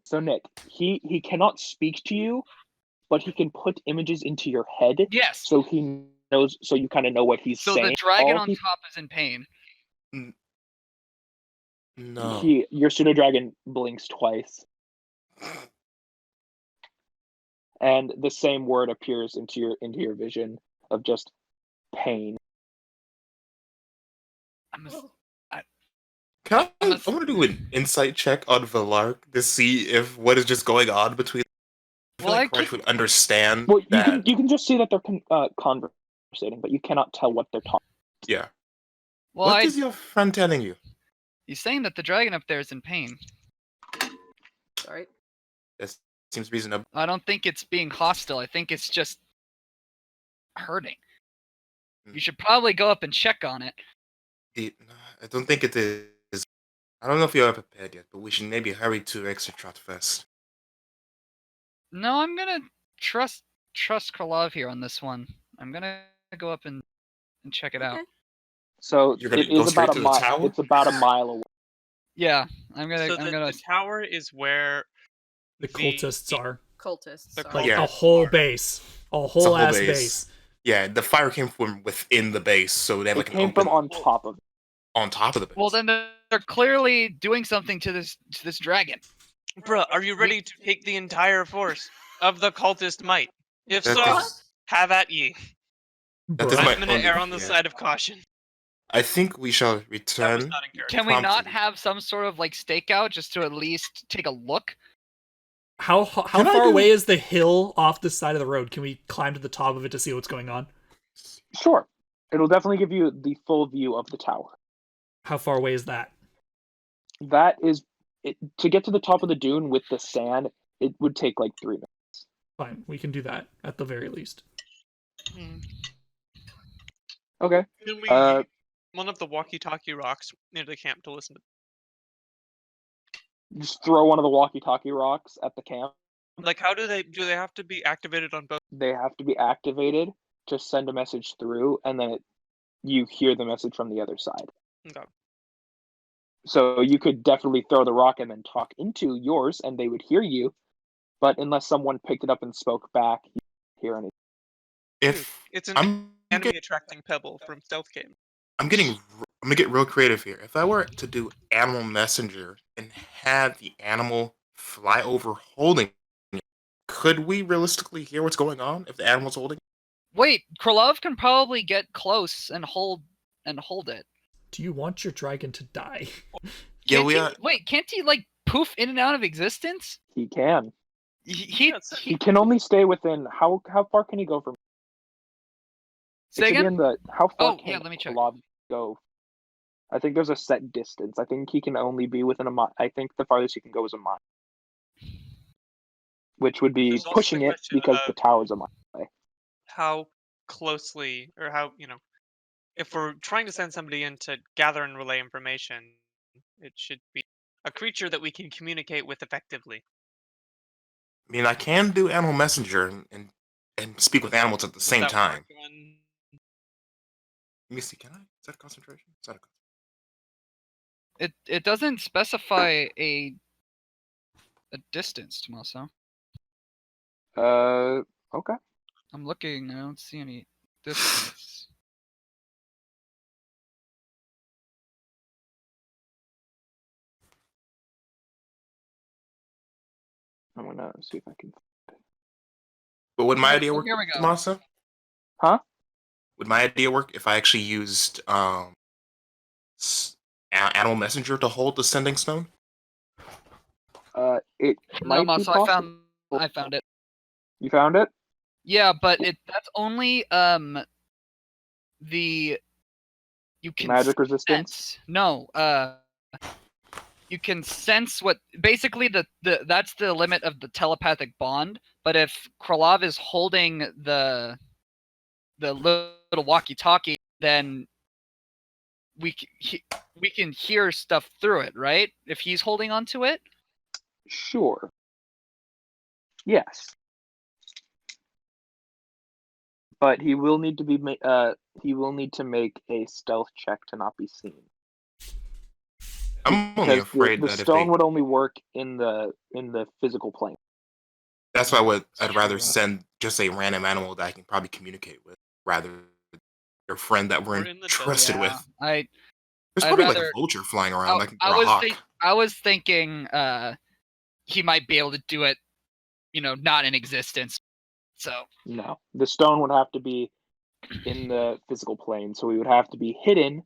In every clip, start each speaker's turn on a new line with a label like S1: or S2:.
S1: So Nick, he cannot speak to you, but he can put images into your head.
S2: Yes.
S1: So he knows. So you kind of know what he's saying.
S2: So the dragon on top is in pain.
S3: No.
S1: Your pseudo dragon blinks twice, and the same word appears into your vision of just pain.
S3: I want to do an insight check on Valark to see if what is just going on between. I feel like Crouch would understand.
S1: Well,
S3: that.
S1: you can just see that they're conversating, but you cannot tell what they're talking.
S3: Yeah.
S2: Well,
S3: what is your friend telling you?
S2: He's saying that the dragon up there is in pain.
S4: Sorry.
S3: That seems reasonable.
S2: I don't think it's being hostile. I think it's just hurting. You should probably go up and check on it.
S3: I don't think it is. I don't know if you are prepared yet, but we should maybe hurry to Exertrot first.
S2: No, I'm gonna trust Kralov here on this one. I'm gonna go up and check it out.
S1: So
S3: You're gonna
S1: it
S3: go
S1: is
S3: straight
S1: about
S3: to
S1: a
S3: the
S1: mile.
S3: tower?
S1: It's about a mile away.
S2: Yeah, I'm gonna.
S5: The tower is where
S6: the cultists are.
S4: Cultists.
S6: Like a whole base, a whole ass base.
S3: Yeah, the fire came from within the base, so they have like
S1: it came from on top of it.
S3: On top of the base.
S2: Well, then they're clearly doing something to this dragon.
S5: Bruh, are you ready to take the entire force of the cultist might? If so, have at ye. I'm gonna err on the side of caution.
S3: I think we shall return.
S2: Can we not have some sort of like stakeout just to at least take a look?
S6: How far away is the hill off the side of the road? Can we climb to the top of it to see what's going on?
S1: Sure. It'll definitely give you the full view of the tower.
S6: How far away is that?
S1: That is... to get to the top of the dune with the sand, it would take like 3 minutes.
S6: Fine, we can do that at the very least.
S1: Okay.
S5: Can we one of the walkie-talkie rocks near the camp to listen to?
S1: Just throw one of the walkie-talkie rocks at the camp.
S5: Like, how do they have to be activated on both?
S1: They have to be activated to send a message through, and then you hear the message from the other side.
S5: Okay.
S1: So you could definitely throw the rock and then talk into yours, and they would hear you. But unless someone picked it up and spoke back, you wouldn't hear anything.
S5: It's an enemy-attracting pebble from Stealth Game.
S3: I'm gonna get real creative here. If I were to do Animal Messenger and have the animal fly over holding it, could we realistically hear what's going on if the animal's holding it?
S2: Wait, Kralov can probably get close and hold it.
S6: Do you want your dragon to die?
S3: Yeah,
S2: Wait, can't he like poof in and out of existence?
S1: He can.
S2: He
S1: can only stay within how far can he go from?
S2: Say again?
S1: How far can
S2: let me check.
S1: Kralov go? I think there's a set distance. I think he can only be within a mile. I think the farthest he can go is a mile, which would be pushing it because the tower's a mile away.
S5: How closely, or how, if we're trying to send somebody in to gather and relay information, it should be a creature that we can communicate with effectively.
S3: I mean, I can do Animal Messenger and speak with animals at the same time. Let me see, can I? Is that a concentration? Is that a
S2: It doesn't specify a distance, Tomaso.
S1: Okay.
S2: I'm looking, I don't see any distance.
S1: I'm gonna see if I can.
S3: But would my idea work,
S2: Here we go.
S3: Tomasa?
S1: Huh?
S3: Would my idea work if I actually used Animal Messenger to hold the sending stone?
S1: It might be possible.
S2: I found it.
S1: You found it?
S2: Yeah, but that's only you can
S1: magic resistance.
S2: No, you can sense what basically that's the limit of the telepathic bond. But if Kralov is holding the little walkie-talkie, then we can hear stuff through it, right? If he's holding onto it.
S1: Sure. Yes. But he will need to make a stealth check to not be seen.
S3: I'm only
S1: Because
S3: afraid
S1: the
S3: that if
S1: stone
S3: they,
S1: would only work in the physical plane.
S3: that's why I'd rather
S1: True.
S3: send just a random animal that I can probably communicate with, rather than your friend that we're
S5: Or in the
S3: entrusted
S2: Yeah,
S3: with.
S2: I'd
S3: There's probably like
S2: rather.
S3: a vulture flying around, like
S2: I
S3: or a
S2: was
S3: hawk.
S2: I was thinking he might be able to do it, not in existence. So
S1: No, the stone would have to be in the physical plane, so we would have to be hidden.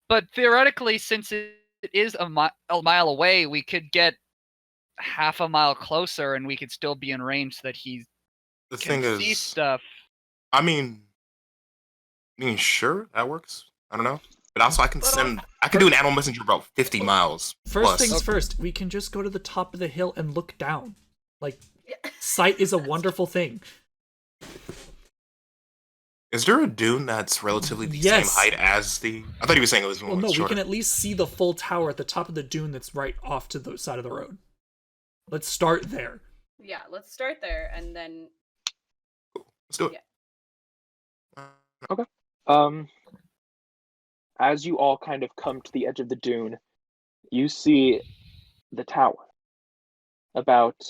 S2: but theoretically, since it is a mile away, we could get half a mile closer and we could still be in range so that he
S3: The
S2: can
S3: thing
S2: see
S3: is,
S2: stuff.
S3: I mean, sure, that works. I don't know. But also, I can do an animal messenger about 50 miles
S6: First
S3: plus.
S6: things first, we can just go to the top of the hill and look down. Like, sight is a wonderful thing.
S3: Is there a dune that's relatively the
S6: Yes.
S3: same height as the? I thought he was saying it was
S6: Well,
S3: one
S6: no, we
S3: shorter.
S6: can at least see the full tower at the top of the dune that's right off to the side of the road. Let's start there.
S4: Yeah, let's start there and then
S3: Let's do it.
S1: As you all kind of come to the edge of the dune, you see the tower. About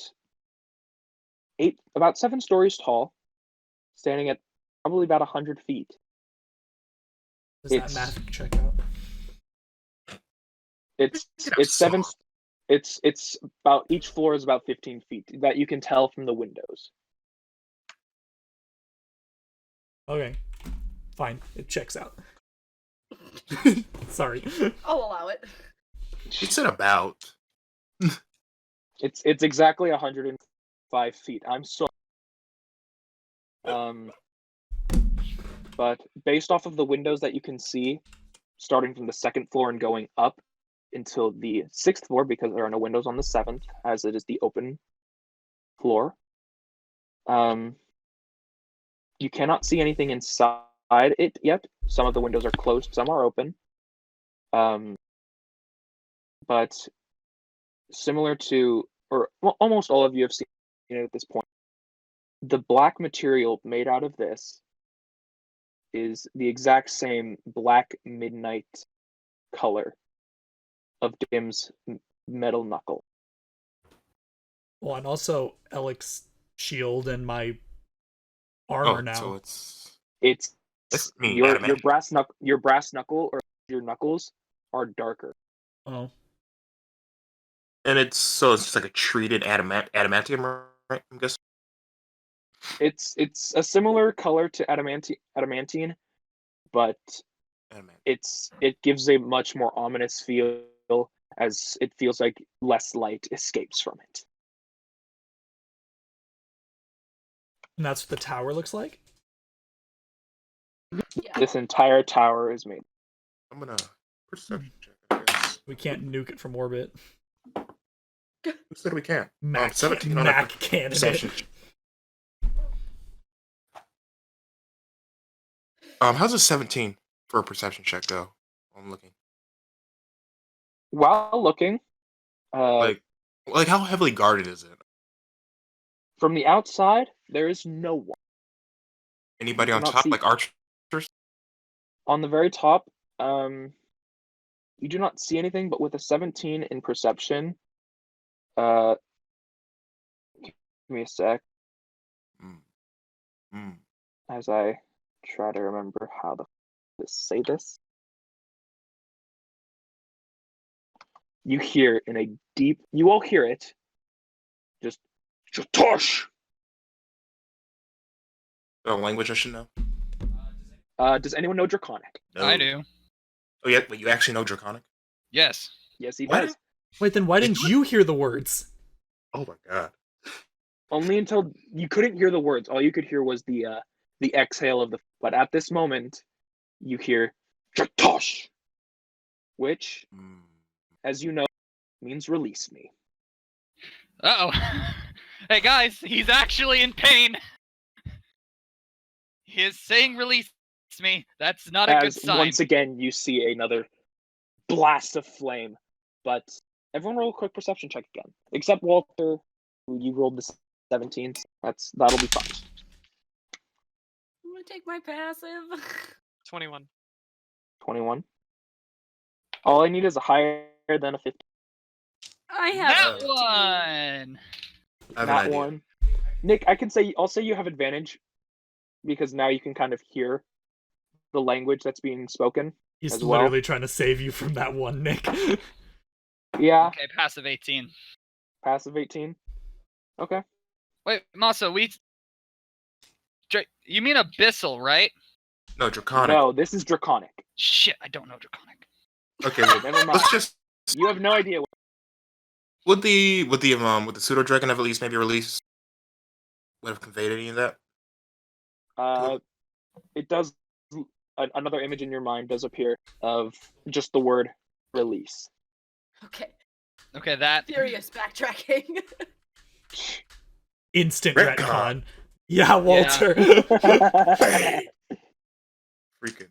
S1: 7 stories tall, standing at probably about 100 feet.
S6: Does that
S1: It's-
S6: math check out?
S1: It's
S3: Look at how
S1: seven. It's about each floor is about 15 feet. That you can tell from the windows.
S6: Okay. Fine. It checks out. Sorry.
S4: I'll allow it.
S3: He said about.
S1: It's exactly 105 feet. I'm sorry. But based off of the windows that you can see, starting from the 2nd floor and going up until the 6th floor, because there are no windows on the 7th, as it is the open floor. You cannot see anything inside it yet. Some of the windows are closed, some are open. But similar to, or well, almost all of you have seen it at this point, the black material made out of this is the exact same black midnight color of Dimm's metal knuckle.
S6: Well, and also Elek's shield and my armor
S3: Oh,
S6: now.
S3: so it's
S1: It's your
S3: adamant.
S1: brass knuckle or your knuckles are darker.
S6: Oh.
S3: And it's just like a treated adamantium, right? I'm guessing.
S1: It's a similar color to adamantine, but
S3: Adamant.
S1: it gives a much more ominous feel, as it feels like less light escapes from it.
S6: And that's what the tower looks like?
S4: Yeah.
S1: This entire tower is made.
S3: I'm gonna perception check. I guess.
S6: We can't nuke it from orbit.
S3: Who said we can't?
S6: Mac,
S3: 17 on
S6: Mac
S3: a
S6: candidate.
S3: perception. How's a 17 for a perception check go? I'm looking.
S1: While looking,
S3: Like how heavily guarded is it?
S1: from the outside, there is no one.
S3: Anybody
S1: You
S3: on
S1: do not
S3: top,
S1: see-
S3: like archers?
S1: On the very top, you do not see anything, but with a 17 in perception, give me a sec as I try to remember how to say this. You hear in a deep, you all hear it, just Shatosh!
S3: Oh, language I should know.
S1: Does anyone know Draconic?
S3: No.
S2: I do.
S3: Oh yeah, wait, you actually know Draconic?
S2: Yes.
S1: Yes, he
S3: What?
S1: does.
S6: Wait, then why didn't you hear the words?
S3: Oh my god.
S1: Only until you couldn't hear the words. All you could hear was the exhale of the. But at this moment, you hear Shatosh, which, as you know, means release me.
S2: Uh oh. Hey guys, he's actually in pain. He is saying release me. That's not a good
S1: As
S2: sign.
S1: once again you see another blast of flame. But everyone roll a quick perception check again, except Walter, who you rolled the 17. That'll be fine.
S4: I'm gonna take my passive.
S5: 21.
S1: 21. All I need is a higher than a 15?
S4: I have
S2: That
S4: 15.
S2: one.
S3: I have
S1: Not
S3: an idea.
S1: one. Nick, I'll say you have advantage because now you can kind of hear the language that's being spoken.
S6: He's
S1: as well.
S6: literally trying to save you from that one, Nick.
S1: Yeah,
S2: Okay, passive 18.
S1: passive 18. Okay.
S2: Wait, Masa, you mean abyssal, right?
S3: No, draconic.
S1: No, this is draconic.
S2: Shit, I don't know draconic.
S3: Okay, well,
S1: Never mind.
S3: let's just
S1: You have no idea.
S3: would the pseudo dragon have at least maybe released would have conveyed any of that?
S1: It does. Another image in your mind does appear of just the word release.
S4: Okay.
S2: Okay, that.
S4: Furious backtracking.
S6: Instant
S3: Retcon.
S6: retcon. Yeah, Walter.
S3: Freaking.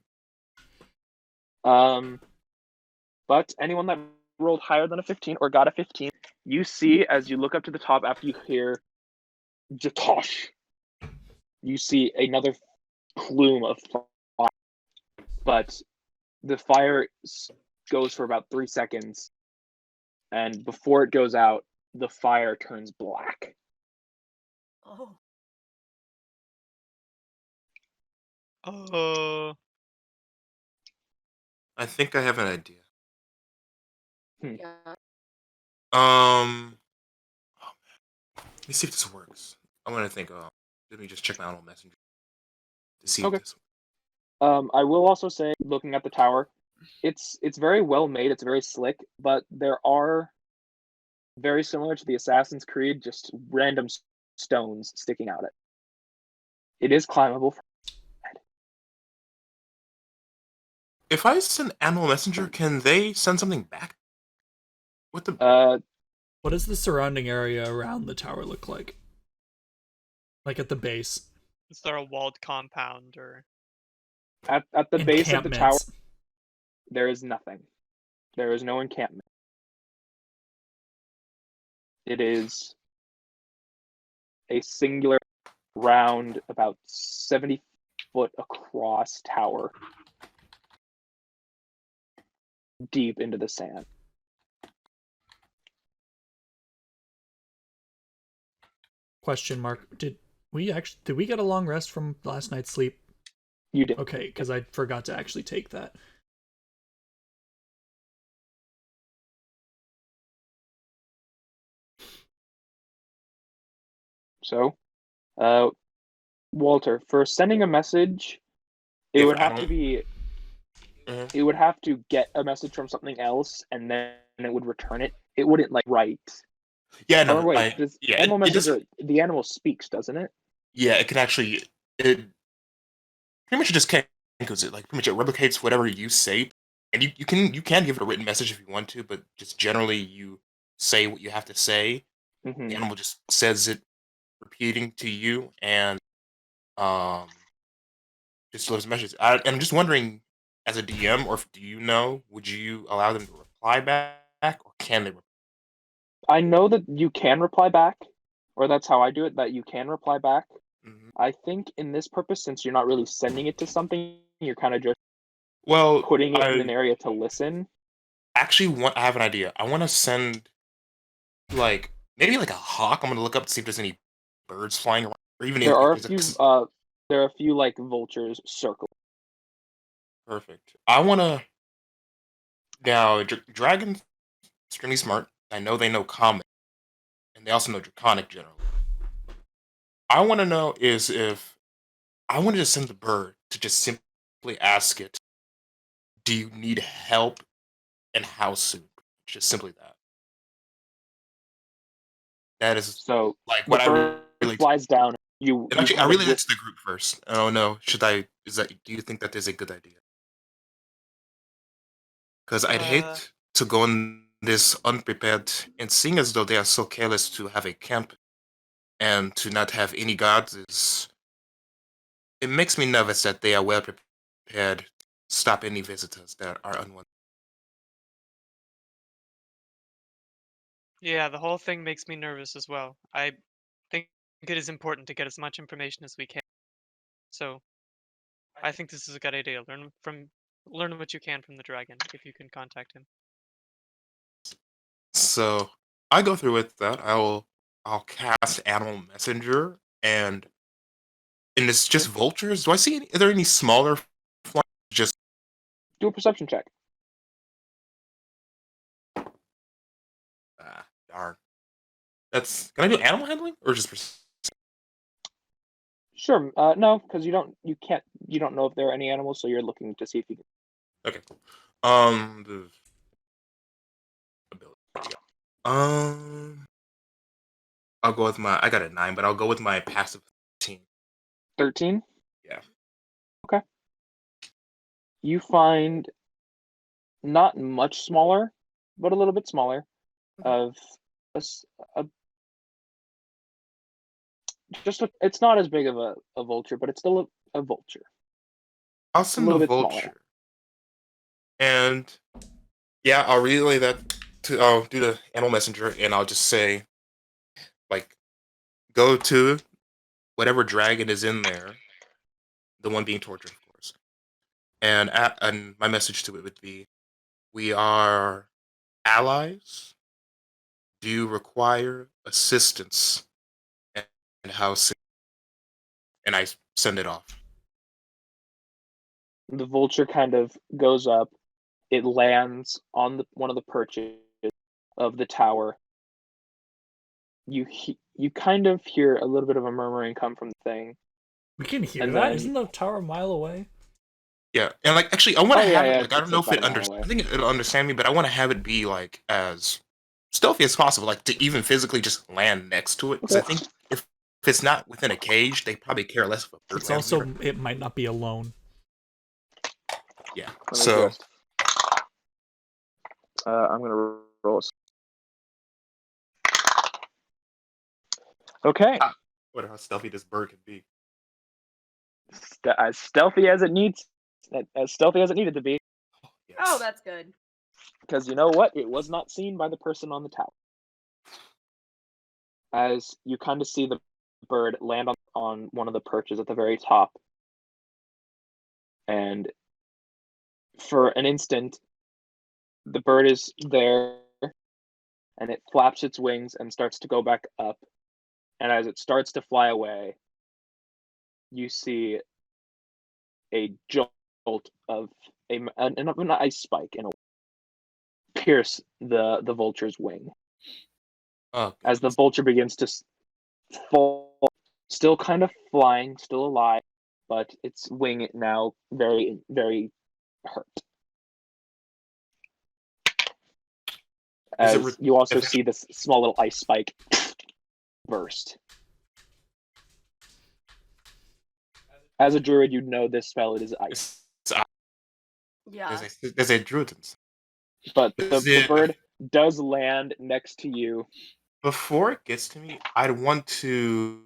S1: But anyone that rolled higher than a 15 or got a 15, you see as you look up to the top after you hear Jatosh, you see another plume of fire. But the fire goes for about 3 seconds, and before it goes out, the fire turns black.
S4: Oh.
S5: Oh.
S3: I think I have an idea.
S4: Yeah.
S3: Oh, man. Let me see if this works. I'm gonna think. Let me just check my own messenger to see
S1: Okay.
S3: if this.
S1: I will also say, looking at the tower, it's very well made. It's very slick, but there are very similar to the Assassin's Creed, just random stones sticking out. It is climbable.
S3: If I send animal messenger, can they send something back? What the?
S6: What does the surrounding area around the tower look like? Like at the base?
S5: Is there a walled compound or?
S1: At the base of the tower,
S6: Encampments.
S1: there is nothing. There is no encampment. It is a singular, round, about 70-foot across tower, deep into the sand.
S6: Question mark. Did we get a long rest from last night's sleep?
S1: You did.
S6: Okay, because I forgot to actually take that.
S1: So, Walter, for sending a message, it
S3: If
S1: would
S3: I
S1: have to
S3: don't-
S1: be.
S3: Mhm.
S1: It would have to get a message from something else, and then it would return it. It wouldn't write.
S3: Yeah, no.
S1: Or wait, does
S3: yeah,
S1: animal
S3: it does-
S1: messenger? The animal speaks, doesn't it?
S3: Yeah, it can actually. It pretty much just can't goes it like pretty much it replicates whatever you say, and you can give it a written message if you want to, but just generally you say what you have to say.
S1: Mm-hmm.
S3: The animal just says it, repeating to you, and um, just delivers messages. I'm just wondering, as a DM, or do you know, would you allow them to reply back, or can they?
S1: I know that you can reply back, or that's how I do it. That you can reply back.
S3: Mhm.
S1: I think in this purpose, since you're not really sending it to something, you're kind of just
S3: Well,
S1: putting it in
S3: I
S1: an area to listen.
S3: actually I have an idea. I want to send like maybe like a hawk. I'm gonna look up to see if there's any birds flying around, or even
S1: There
S3: if
S1: are a
S3: there's
S1: few. There are a few like vultures circling.
S3: perfect. I want to now. Dragons extremely smart. I know they know common, and they also know draconic generally. I want to know is if I wanted to send the bird to just simply ask it, "Do you need help, and how soon?" Just simply that. That is
S1: So
S3: like
S1: the
S3: what I
S1: bird
S3: really.
S1: flies down. You
S3: And actually, I
S1: kind of
S3: really asked the group first. I don't know. Should I? Is that? Do you think that is a good idea? Because I'd
S5: Uh,
S3: hate to go in this unprepared, and seeing as though they are so careless to have a camp and to not have any guards is. It makes me nervous that they are well prepared to stop any visitors that are unwanted.
S5: Yeah, the whole thing makes me nervous as well. I think it is important to get as much information as we can. So I think this is a good idea. Learn what you can from the dragon if you can contact him.
S3: so I go through with that. I'll cast Animal Messenger, and it's just vultures. Do I see are there any smaller flying? Just
S1: Do a perception check.
S3: darn. That's can I do animal handling or just
S1: Sure. No, because you don't know if there are any animals, so you're looking to see if you can.
S3: okay. The ability. I'll go with I got a 9, but I'll go with my passive 13.
S1: 13?
S3: Yeah.
S1: Okay. You find not much smaller, but a little bit smaller of it's not as big of a vulture, but it's still a vulture.
S3: I'll send
S1: little
S3: the
S1: bit smaller.
S3: vulture. And yeah, I'll relay that I'll do the animal messenger, and I'll just say, like, go to whatever dragon is in there, the one being tortured, of course. And my message to it would be, we are allies. Do you require assistance? And how soon? And I send it off.
S1: The vulture kind of goes up. It lands on one of the perches of the tower. You kind of hear a little bit of a murmuring come from the thing.
S6: We can hear
S1: And
S6: that.
S1: then-
S6: Isn't the tower a mile away?
S3: Yeah, and like actually, I want to have it. Like, I don't
S1: it's
S3: know if
S1: about
S3: it
S1: a mile away.
S3: I think it'll understand me, but I want to have it be like as stealthy as possible. Like to even physically just land next to it. Because I think if it's not within a cage, they probably care less of a bird
S6: It's
S3: lands
S6: also
S3: there.
S6: it might not be alone.
S3: Yeah.
S1: Let me
S3: So
S1: adjust. I'm gonna roll. Okay.
S3: I wonder how stealthy this bird could be.
S1: As stealthy as it needs, as stealthy as it needed to be.
S3: Yes.
S4: Oh, that's good.
S1: Because you know what? It was not seen by the person on the tower. As you kind of see the bird land on one of the perches at the very top. And for an instant, the bird is there, and it flaps its wings and starts to go back up. And as it starts to fly away, you see a jolt of an ice spike in a pierce the vulture's wing.
S3: Oh,
S1: As the vulture begins to fall, still kind of flying, still alive, but its wing now very, very hurt.
S3: Is it
S1: As you also see this small little ice spike burst. As a druid, you'd know this spell. It is ice.
S4: Yeah.
S3: There's a druid's.
S1: But the bird does land next to you.
S3: Before it gets to me, I'd want to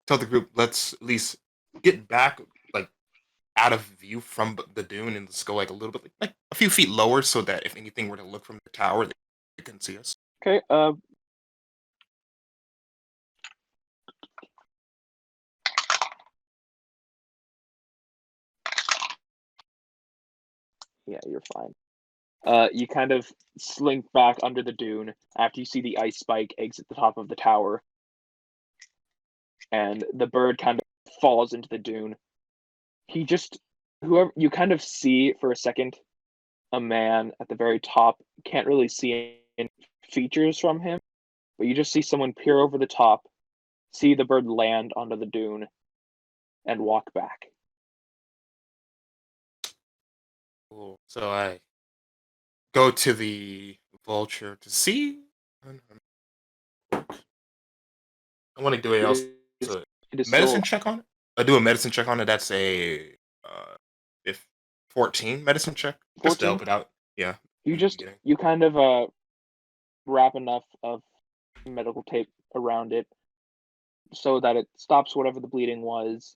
S3: tell the group, let's at least get back, like, out of view from the dune, and let's go like a little bit, like a few feet lower, so that if anything were to look from the tower, they can see us.
S1: Okay. Yeah, you're fine. You kind of slink back under the dune after you see the ice spike exit the top of the tower. And the bird kind of falls into the dune. Whoever you kind of see for a second, a man at the very top. Can't really see any features from him, but you just see someone peer over the top, see the bird land onto the dune, and walk back.
S3: Cool. So I go to the vulture to see. I want to do a medicine check on it. I do a medicine check on it. That's a if 14 medicine check. Just to
S1: 14?
S3: help it out. Yeah.
S1: You kind of wrap enough of medical tape around it so that it stops whatever the bleeding was.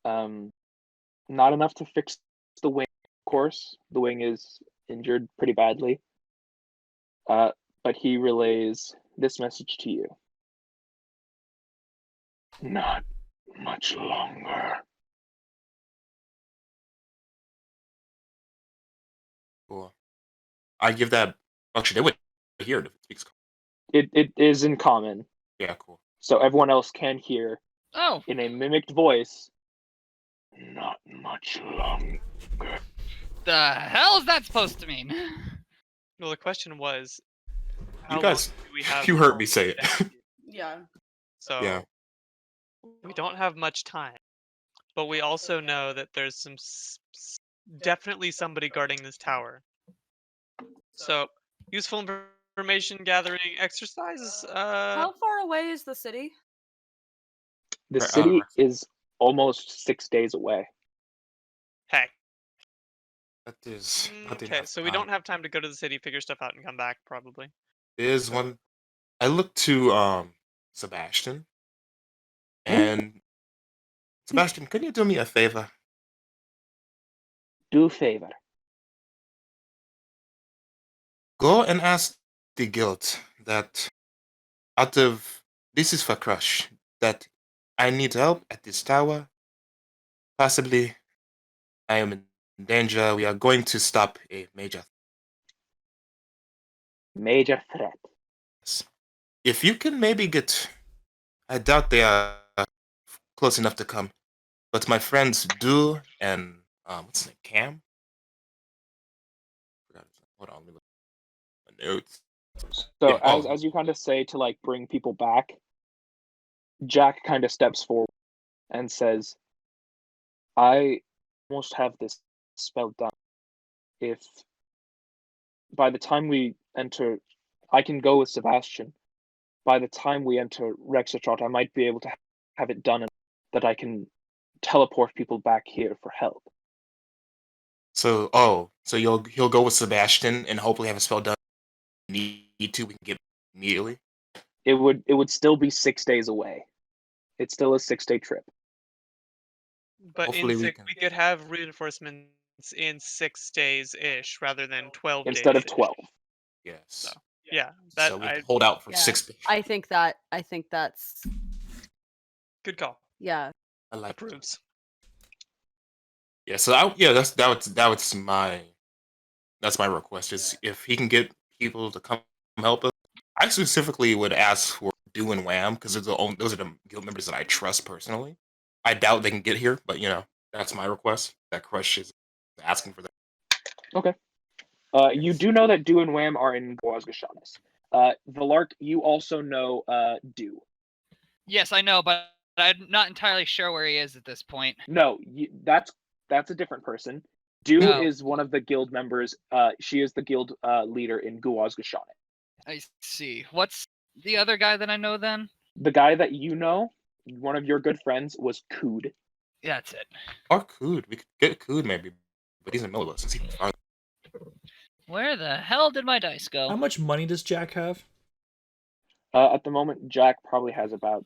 S1: Not enough to fix the wing, of course. The wing is injured pretty badly. But he relays this message to you. Not much longer.
S3: Cool. I give that. Actually, they would hear it if it speaks.
S1: It is in common,
S3: Yeah, cool.
S1: so everyone else can hear
S2: Oh,
S1: in a mimicked voice. Not much longer.
S2: the hell is that supposed to mean?
S5: Well, the question was, how
S3: You guys,
S5: long do we have?
S3: you heard
S5: till
S3: me say it.
S4: Yeah.
S5: So
S3: Yeah.
S5: we don't have much time, but we also know that there's some definitely somebody guarding this tower. So useful information gathering exercise.
S4: How far away is the city?
S1: The
S3: Right,
S1: city
S3: right.
S1: is almost 6 days away.
S5: Heck.
S3: That is not
S5: Okay,
S3: enough
S5: so we
S3: time.
S5: don't have time to go to the city, figure stuff out, and come back. Probably.
S3: There's one. I looked to Sebastian, and Sebastian, can you do me a favor?
S1: Do favor.
S3: Go and ask the guild that out of this is for Crush that I need help at this tower. Possibly, I am in danger. We are going to stop a major.
S1: Major threat.
S3: If you can maybe get, I doubt they are close enough to come, but my friends Do and what's his name, Cam. Forgot his name. Hold on, let me look at my notes.
S1: So
S3: Yeah, oh.
S1: as you kind of say to like bring people back, Jack kind of steps forward and says, I almost have this spell done. If by the time we enter, I can go with Sebastian. By the time we enter Rexatrot, I might be able to have it done that I can teleport people back here for help.
S3: So he'll go with Sebastian and hopefully have a spell done. Need to, we can get immediately.
S1: It would still be 6 days away. It's still a 6-day trip.
S5: But
S3: Hopefully
S5: in
S3: we
S5: six,
S3: can-
S5: we could have reinforcements in 6 days ish, rather than 12
S1: Instead of
S5: days-ish.
S1: 12.
S3: Yes.
S5: So, yeah, that
S3: So we have to hold out for
S4: Yeah.
S3: 6 days.
S4: I think that's
S5: good call.
S4: yeah.
S3: I like that.
S5: Approves.
S3: Yeah, so that's my request is if he can get people to come help us. I specifically would ask for Do and Wham because those are the guild members that I trust personally. I doubt they can get here, but that's my request. That Crush is asking for that.
S1: Okay. You do know that Do and Wham are in Guazgashanis. Valark, you also know Do.
S2: Yes, I know, but I'm not entirely sure where he is at this point.
S1: No, that's a different person. Do
S2: Oh.
S1: is one of the guild members. She is the guild leader in Guazgashanis.
S2: I see. What's the other guy that I know then?
S1: The guy that you know, one of your good friends, was Kood.
S2: Yeah, that's it.
S3: Or Kood. We could get Kood maybe, but he's in the middle of us. It's even farther.
S2: Where the hell did my dice
S6: How
S2: go?
S6: much money does Jack have?
S1: At the moment, Jack probably has about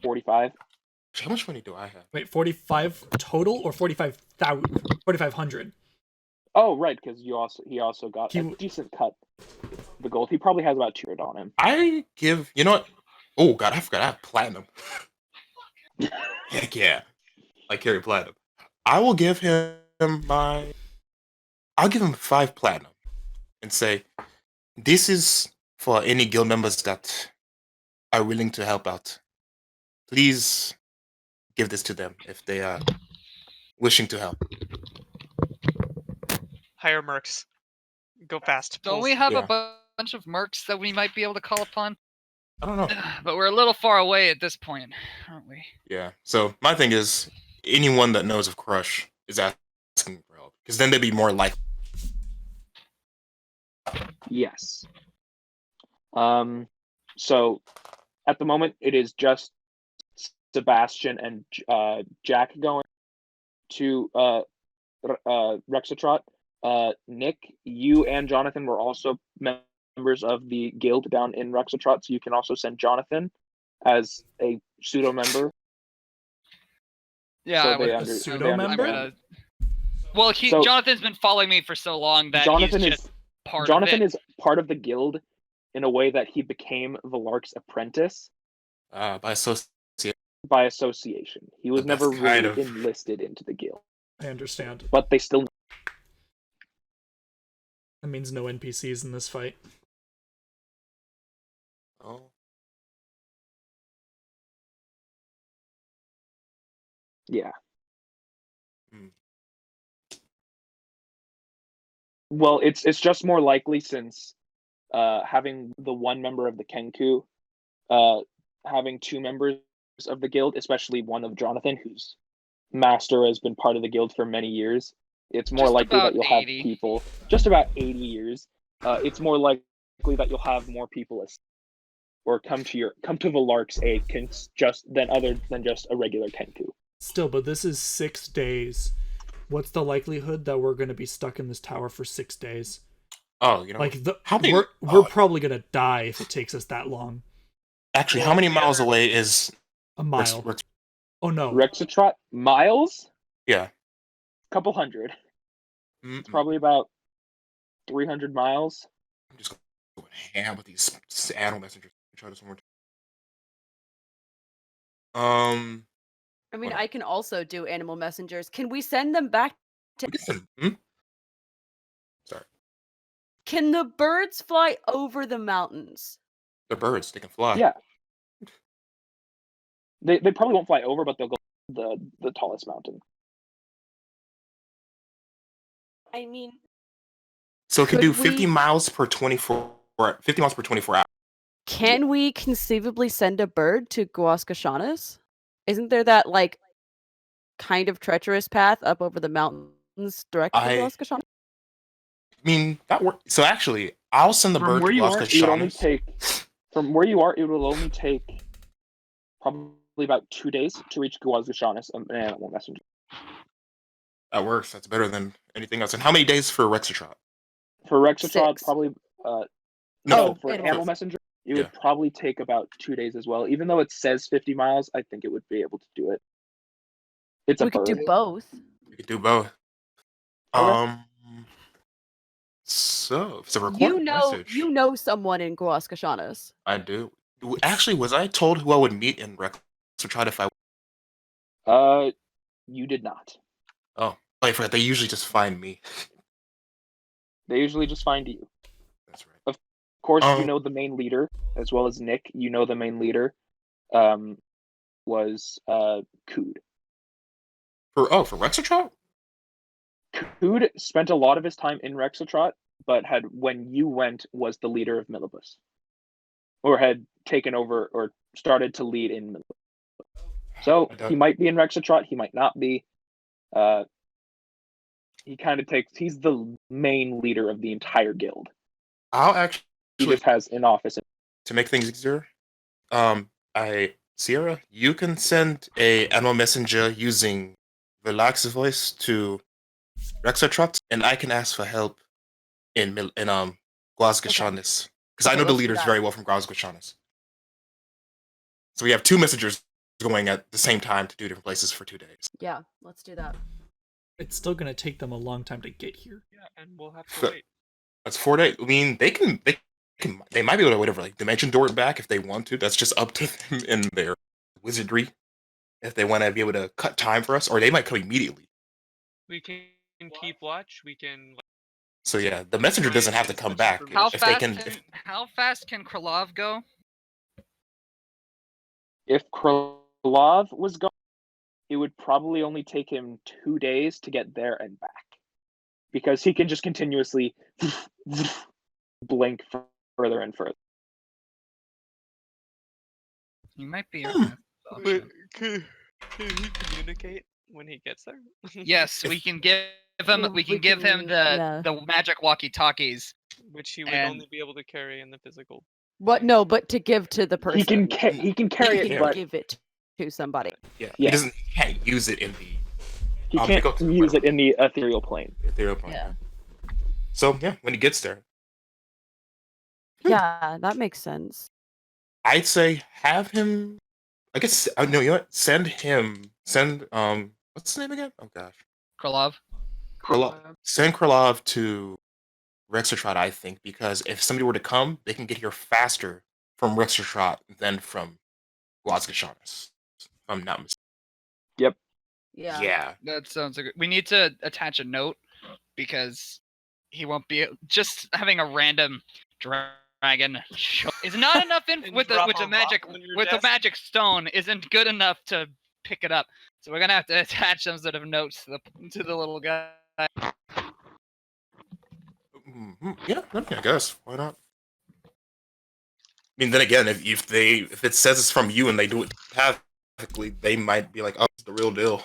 S1: 45.
S3: How much money do I have?
S6: Wait, 45 total or 45,000? 4,500.
S1: Oh, right, because he also got a
S6: He-
S1: decent cut. The gold. He probably has about 200 on him.
S3: I give. You know what? Oh God, I forgot. I have platinum. Heck yeah, I carry platinum. I will give him I'll give him 5 platinum, and say, this is for any guild members that are willing to help out. Please give this to them if they are wishing to help.
S5: Hire mercs. Go fast.
S2: Don't
S5: Pulls.
S2: we have
S3: Yeah.
S2: a bunch of mercs that we might be able to call upon?
S3: I don't know.
S2: But we're a little far away at this point, aren't we?
S3: Yeah. So my thing is, anyone that knows of Crush is asking for help, because then they'd be more likely.
S1: Yes. So at the moment, it is just Sebastian and Jack going to Rexatrot. Nick, you and Jonathan were also members of the guild down in Rexatrot, so you can also send Jonathan as a pseudo member.
S2: Yeah,
S1: So
S2: I would.
S1: they
S6: A
S1: under-
S6: pseudo
S1: they
S6: member?
S1: understand.
S2: Well,
S1: So-
S2: Jonathan's been following me for so long that
S1: Jonathan
S2: he's
S1: is
S2: just part
S1: Jonathan
S2: of it.
S1: is part of the guild in a way that he became Valark's apprentice
S3: By association.
S1: by association. He was
S3: That's
S1: never
S3: kind
S1: really
S3: of-
S1: enlisted into the guild,
S6: I understand.
S1: but they still.
S6: That means no NPCs in this fight.
S1: Yeah.
S3: Hmm.
S1: Well, it's just more likely since having the one member of the Kenku, having two members of the guild, especially one of Jonathan, whose master has been part of the guild for many years. It's more
S2: Just
S1: likely that
S2: about
S1: you'll
S2: 80.
S1: have people just about 80 years. It's more likely that you'll have more people or come to the Lark's aid other than just a regular Kenku.
S6: Still, but this is 6 days. What's the likelihood that we're going to be stuck in this tower for 6 days?
S3: Oh,
S6: Like
S3: how many?
S6: we're probably going to die if it takes us that long.
S3: Actually, how many miles away is
S6: A mile.
S3: Rex?
S6: Oh no.
S1: Rexatrot miles?
S3: Yeah.
S1: Couple hundred.
S3: Mm-mm.
S1: It's probably about 300 miles.
S3: I'm just going ham with these animal messengers. Try this one more time.
S4: I mean,
S3: What-
S4: I can also do animal messengers. Can we send them back?
S3: we can send- Sorry,
S4: Can the birds fly over the mountains?
S3: they're birds. They can fly.
S1: Yeah. They probably won't fly over, but they'll go the tallest mountain.
S4: I mean,
S3: So it can
S4: Could
S3: do 50
S4: we-
S3: miles per 24. 50 miles per 24 hours.
S4: can we conceivably send a bird to Guascashanas? Isn't there that like kind of treacherous path up over the mountains direct to
S3: I
S4: Guascashanas?
S3: I mean, that works. So actually, I'll send the
S1: From
S3: bird
S1: where
S3: to
S1: you
S3: Las
S1: are, it would only
S3: Cachanas.
S1: take from where you are. It will only take probably about 2 days to reach Guazgashanis, an animal messenger.
S3: That works. That's better than anything else. And how many days for Rexatrot?
S1: For Rexatrot,
S4: 6.
S1: probably
S3: No,
S1: for
S4: animal
S1: animal messenger, it
S3: Yeah.
S1: would probably take about 2 days as well. Even though it says 50 miles, I think it would be able to do it. It's a
S4: We could
S1: bird.
S4: do both.
S3: we can do both.
S1: Okay.
S3: So if it's a recorded message.
S4: You know someone in Guascashanas.
S3: I do. Actually, was I told who I would meet in Rexatrot if I?
S1: You did not.
S3: Oh, I forgot. They usually just find me.
S1: They usually just find you.
S3: That's right.
S1: Of course, you
S3: Um,
S1: know the main leader as well as Nick. You know the main leader was Kood.
S3: For Rexatrot?
S1: Kood spent a lot of his time in Rexatrot, but when you went was the leader of Millibus, or had taken over or started to lead in Millibus. So he might be in Rexatrot, he might not be. He kind of he's the main leader of the entire guild.
S3: I'll actually
S1: He just has an office.
S3: to make things easier. Sierra, you can send a animal messenger using the Relax voice to Rexatrot, and I can ask for help in Guasgashanis. Because I
S4: Okay,
S3: know the
S4: let's do
S3: leaders
S4: that.
S3: very well from Guasgashanis. So we have two messengers going at the same time to 2 different places for 2 days.
S4: Yeah, let's do that.
S6: It's still going to take them a long time to get here.
S5: Yeah, and we'll have to
S3: So-
S5: wait.
S3: That's 4 days. I mean, they might be able to whatever like dimension door it back if they want to. That's just up to them and their wizardry. If they want to be able to cut time for us, or they might come immediately.
S5: We can keep watch. We can.
S3: So yeah, the messenger doesn't have to come back
S2: How
S3: if they
S2: fast
S3: can.
S2: can how fast can Krylov go?
S1: If Krylov was gone, it would probably only take him 2 days to get there and back, because he can just continuously blink further and further.
S2: You might be.
S5: Wait, can he communicate when he gets there?
S2: Yes, we can give him. We
S4: We
S2: can give him
S4: can-
S2: the
S4: yeah.
S2: the magic walkie-talkies.
S5: Which he would
S2: And-
S5: only be able to carry in the physical.
S4: What? No, but to give to the person.
S1: He can carry
S4: He
S1: it,
S4: can
S1: but
S4: give it to somebody.
S3: Yeah,
S1: Yeah.
S3: he can't use it in the
S1: he
S3: I'll
S1: can't
S3: pick up the
S1: use it
S3: weapon.
S1: in the ethereal plane.
S3: ethereal plane.
S4: Yeah.
S3: So yeah, when he gets there,
S4: Yeah, that makes sense.
S3: I'd say have him. I guess no. You know what? Send what's his name again? Oh gosh,
S2: Krylov.
S3: Send Krylov to Rexatrot, I think, because if somebody were to come, they can get here faster from Rexatrot than from Guasgashanis. If I'm not mistaken.
S4: Yeah.
S3: Yeah.
S2: That sounds good. We need to attach a note because he won't be just having a random dragon show is not enough
S5: And
S2: with
S5: drop
S2: the
S5: a rock
S2: magic
S5: on your
S2: with the
S5: desk.
S2: magic stone isn't good enough to pick it up. So we're gonna have to attach some sort of notes to the little guy.
S3: Yeah, okay, I guess. Why not? I mean, then again, if it says it's from you and they do it telepathically, they might be like, "Oh, it's the real deal."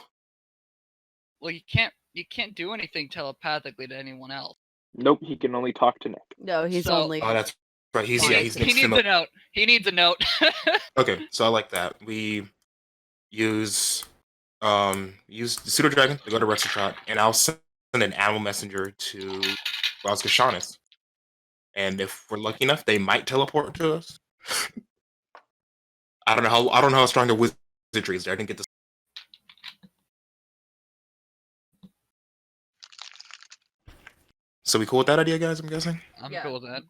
S2: Well, you can't do anything telepathically to anyone else.
S1: Nope, he can only talk to Nick.
S4: No, he's
S2: So-
S4: only.
S3: Oh, that's right. He's
S2: he
S3: Nick's
S2: needs a note. He needs a note.
S3: Okay, so I like that. We use the pseudo dragon to go to Rexachot, and I'll send an animal messenger to Rosgashanis. And if we're lucky enough, they might teleport to us. I don't know how strong their wizardry is there. I didn't get this. So we cool with that idea, guys? I'm guessing.
S2: I'm
S4: Yeah.
S2: cool with that.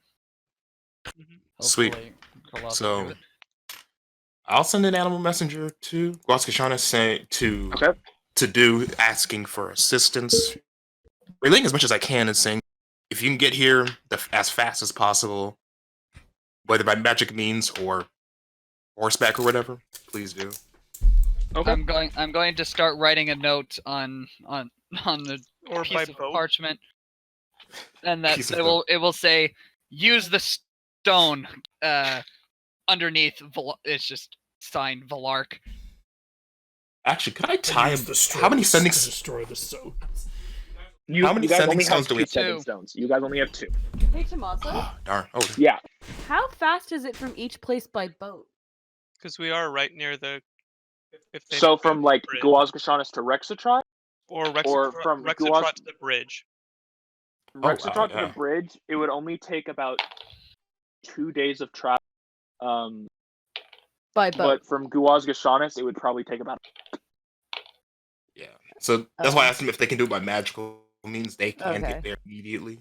S3: Sweet.
S2: Hopefully, Kraloth
S3: So-
S2: will do it.
S3: I'll send an animal messenger to Rosgashanis to do asking for assistance, relaying as much as I can, and saying, if you can get here as fast as possible, whether by magic means or horseback or whatever, please do.
S1: Okay.
S2: I'm going to start writing a note on the
S5: Or
S2: piece
S5: by
S2: of
S5: boat.
S2: parchment, and that
S3: Piece of
S2: it will say, use the stone underneath. It's just signed Valark.
S3: Actually, could I tie
S6: Use
S3: him?
S6: the straw
S3: How many
S6: to
S3: sending?
S6: destroy the soap?
S3: How many
S1: you guys
S3: sending
S1: only
S3: stones
S1: have
S3: do we
S1: two
S3: have?
S1: sending
S2: Two.
S1: stones. You guys only have 2.
S4: Hey, Tommaso,
S3: Darn. Oh,
S1: Yeah.
S4: how fast is it from each place by boat?
S5: Because we are right near the. If they
S1: So
S5: go
S1: from
S5: to
S1: like
S5: the bridge.
S1: Guazgashanis to Rexatron,
S5: or
S1: from
S5: Rexatrot to the bridge.
S3: wow,
S1: Rexatron to
S3: yeah.
S1: the bridge, it would only take about 2 days of travel.
S4: By boat.
S1: But from Guazgashanis, it would probably take about.
S3: yeah. So that's why I
S4: Oh.
S3: asked them if they can do it by magical means. They can
S4: Okay.
S3: get there immediately.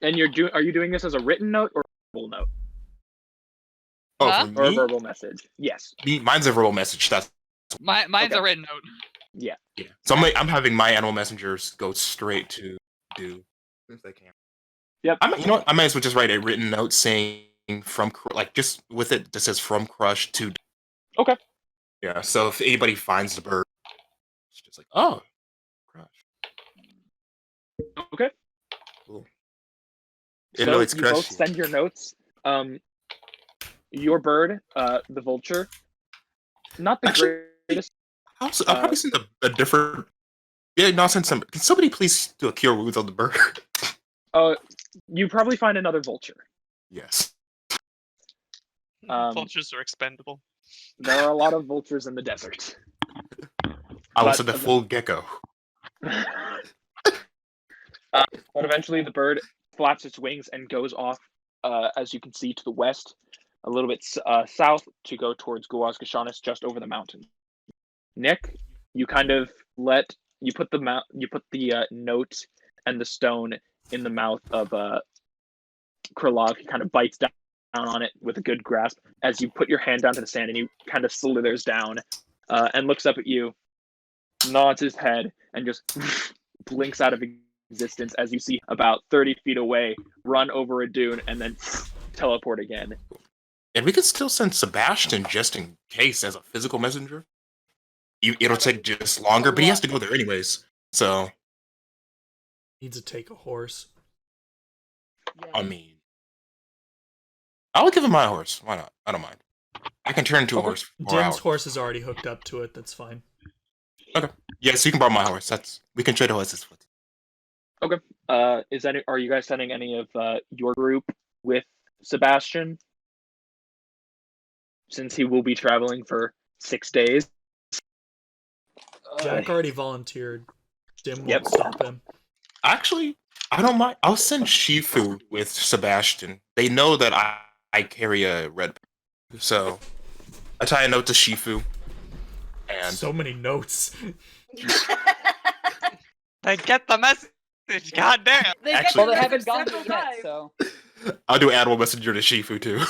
S1: And are you doing this as a written note or a verbal note
S3: Oh,
S2: Huh?
S3: for
S1: or a
S3: me,
S1: verbal message? Yes.
S3: mine's a verbal message. That's
S2: Mine's
S1: Okay.
S2: a written note.
S1: Yeah.
S3: yeah. So I'm having my animal messengers go straight to do if they can.
S1: Yep.
S3: You know what? I might as well just write a written note saying just with it that says from Crush to.
S1: Okay.
S3: Yeah. So if anybody finds the bird, it's just like, oh, Crush.
S1: Okay.
S3: Cool.
S1: So
S3: No, it's
S1: you both
S3: Crush.
S1: send your notes. Your bird, the vulture, not the
S3: Actually,
S1: greatest.
S3: I'll probably send a different. Yeah, no, I'll send some. Can somebody please do a cure wounds on the bird?
S1: You probably find another vulture.
S3: Yes.
S5: Vultures are expendable.
S1: There are a lot of vultures in the desert.
S3: I will
S1: But-
S3: send a full gecko.
S1: But eventually the bird flaps its wings and goes off, as you can see, to the west, a little bit south to go towards Guazgashanis, just over the mountain. Nick, you kind of put the note and the stone in the mouth of Krylov. He kind of bites down on it with a good grasp as you put your hand down to the sand, and he kind of slithers down and looks up at you, nods his head, and just blinks out of existence as you see about 30 feet away run over a dune and then teleport again.
S3: And we can still send Sebastian just in case as a physical messenger. It'll take just longer, but he has to go there anyways. So,
S6: Needs to take a horse.
S3: I mean, I would give him my horse. Why not? I don't mind. I can turn into a horse for 4
S6: Dimm's
S3: hours.
S6: horse is already hooked up to it. That's fine.
S3: Yes, you can borrow my horse. We can trade horses.
S1: Are you guys sending any of your group with Sebastian? Since he will be traveling for 6 days.
S6: Jack already volunteered. Dimm won't
S1: Yep.
S6: stop him.
S3: Actually, I don't mind. I'll send Shifu with Sebastian. They know that I carry a red. So I tie a note to Shifu. And
S6: So many notes.
S5: They get the message. Goddamn.
S4: They
S3: Actually-
S4: get
S2: Well, they
S4: the
S2: haven't
S4: message
S2: gotten
S4: several
S2: it yet,
S4: times.
S2: so
S3: I'll do animal messenger to Shifu too.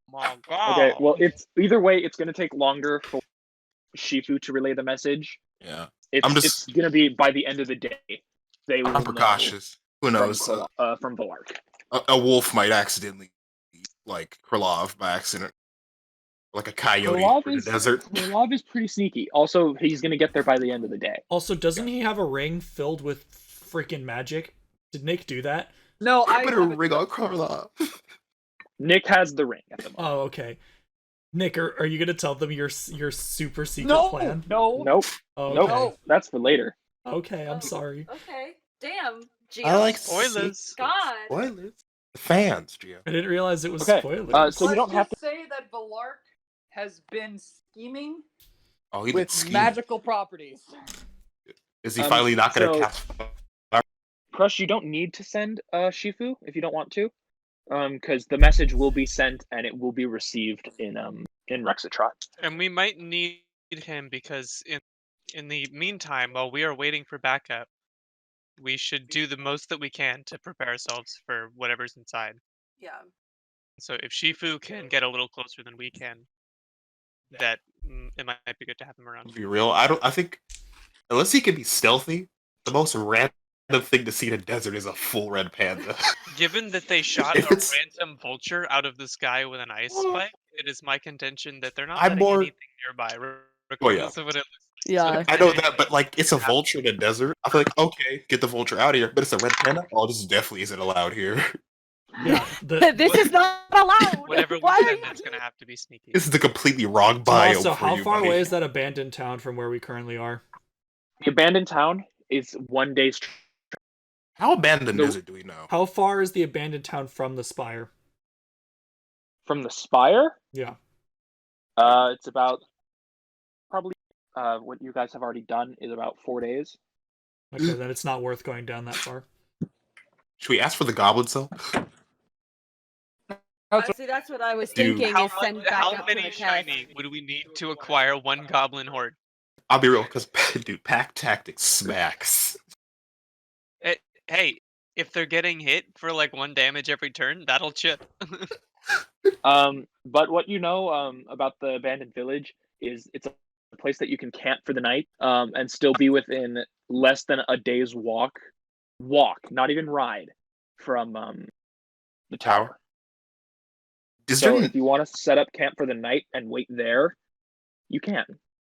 S5: My God.
S1: Okay, well, it's either way. It's going to take longer for Shifu to relay the message.
S3: Yeah.
S1: It's,
S3: I'm just-
S1: it's going to be by the end of the day. They will
S3: I'm
S1: know
S3: precautious. Who knows?
S1: from Valark.
S3: A wolf might accidentally like Krylov by accident. Like a coyote
S1: Krylov
S3: in the
S1: is
S3: desert.
S1: Krylov is pretty sneaky. Also, he's gonna get there by the end of the day.
S6: Also, doesn't he have a ring filled with freaking magic? Did Nick do that?
S7: No, I
S3: Better
S7: haven't
S3: ring
S7: done
S3: on Karlov.
S1: Nick has the ring at the moment.
S6: Oh, okay. Nick, are you gonna tell them your super secret
S7: No,
S6: plan?
S7: no.
S1: Nope.
S6: Oh,
S1: Nope.
S6: okay.
S1: That's for later.
S6: Okay, I'm sorry.
S4: Okay. Damn.
S3: I like
S5: Spoilers.
S4: God.
S3: Spoilers. The fans, Gio.
S6: I didn't realize it was
S1: Okay,
S6: spoilers.
S1: so you don't have to.
S7: say that Valark has been scheming
S3: Oh, he did
S7: with
S3: scheme.
S7: magical properties.
S3: Is he finally not going to cast?
S1: Crush, you don't need to send Shifu if you don't want to, because the message will be sent and it will be received in Rexatrot.
S5: And we might need him because in the meantime, while we are waiting for backup, we should do the most that we can to prepare ourselves for whatever's inside.
S4: Yeah.
S5: So if Shifu can get a little closer than we can, that it might be good to have him around.
S3: To be real, I think unless he can be stealthy, the most random thing to see in a desert is a full red panda.
S5: Given that they shot
S3: If
S5: a
S3: it's-
S5: random vulture out of the sky with an ice spike, it is my contention that they're not
S3: I'm
S5: letting
S3: more-
S5: anything nearby, regardless of what it looks like.
S4: Yeah.
S5: So
S3: I know that, but like it's a vulture in a desert. I feel like okay, get the vulture out of here. But it's a red panda. Oh, this definitely isn't allowed here.
S6: Yeah, the,
S4: This is not allowed.
S5: Whatever we
S4: Why are
S5: send,
S4: you
S5: that's going to have to be sneaky.
S3: This is the completely wrong biome.
S6: also,
S3: for
S6: how
S3: you,
S6: far
S3: buddy.
S6: away is that abandoned town from where we currently are?
S1: The abandoned town is 1 day's.
S3: How abandoned
S1: No.
S3: is it? Do we know?
S6: How far is the abandoned town from the spire?
S1: From the spire,
S6: Yeah.
S1: it's about probably what you guys have already done is about 4 days.
S6: Okay, then it's not worth going down that far.
S3: Should we ask for the goblin cell?
S4: See, that's what I was
S3: Dude.
S4: thinking.
S5: How,
S4: Is send back
S5: how
S4: up for
S5: many
S4: the test.
S5: shiny would we need to acquire one goblin horde?
S3: I'll be real, because dude, pack tactics smacks.
S5: Hey, if they're getting hit for like 1 damage every turn, that'll chip.
S1: But what you know about the abandoned village is it's a place that you can camp for the night and still be within less than a day's walk, not even ride, from the tower.
S3: Is
S1: So
S3: there,
S1: if you want to set up camp for the night and wait there, you can.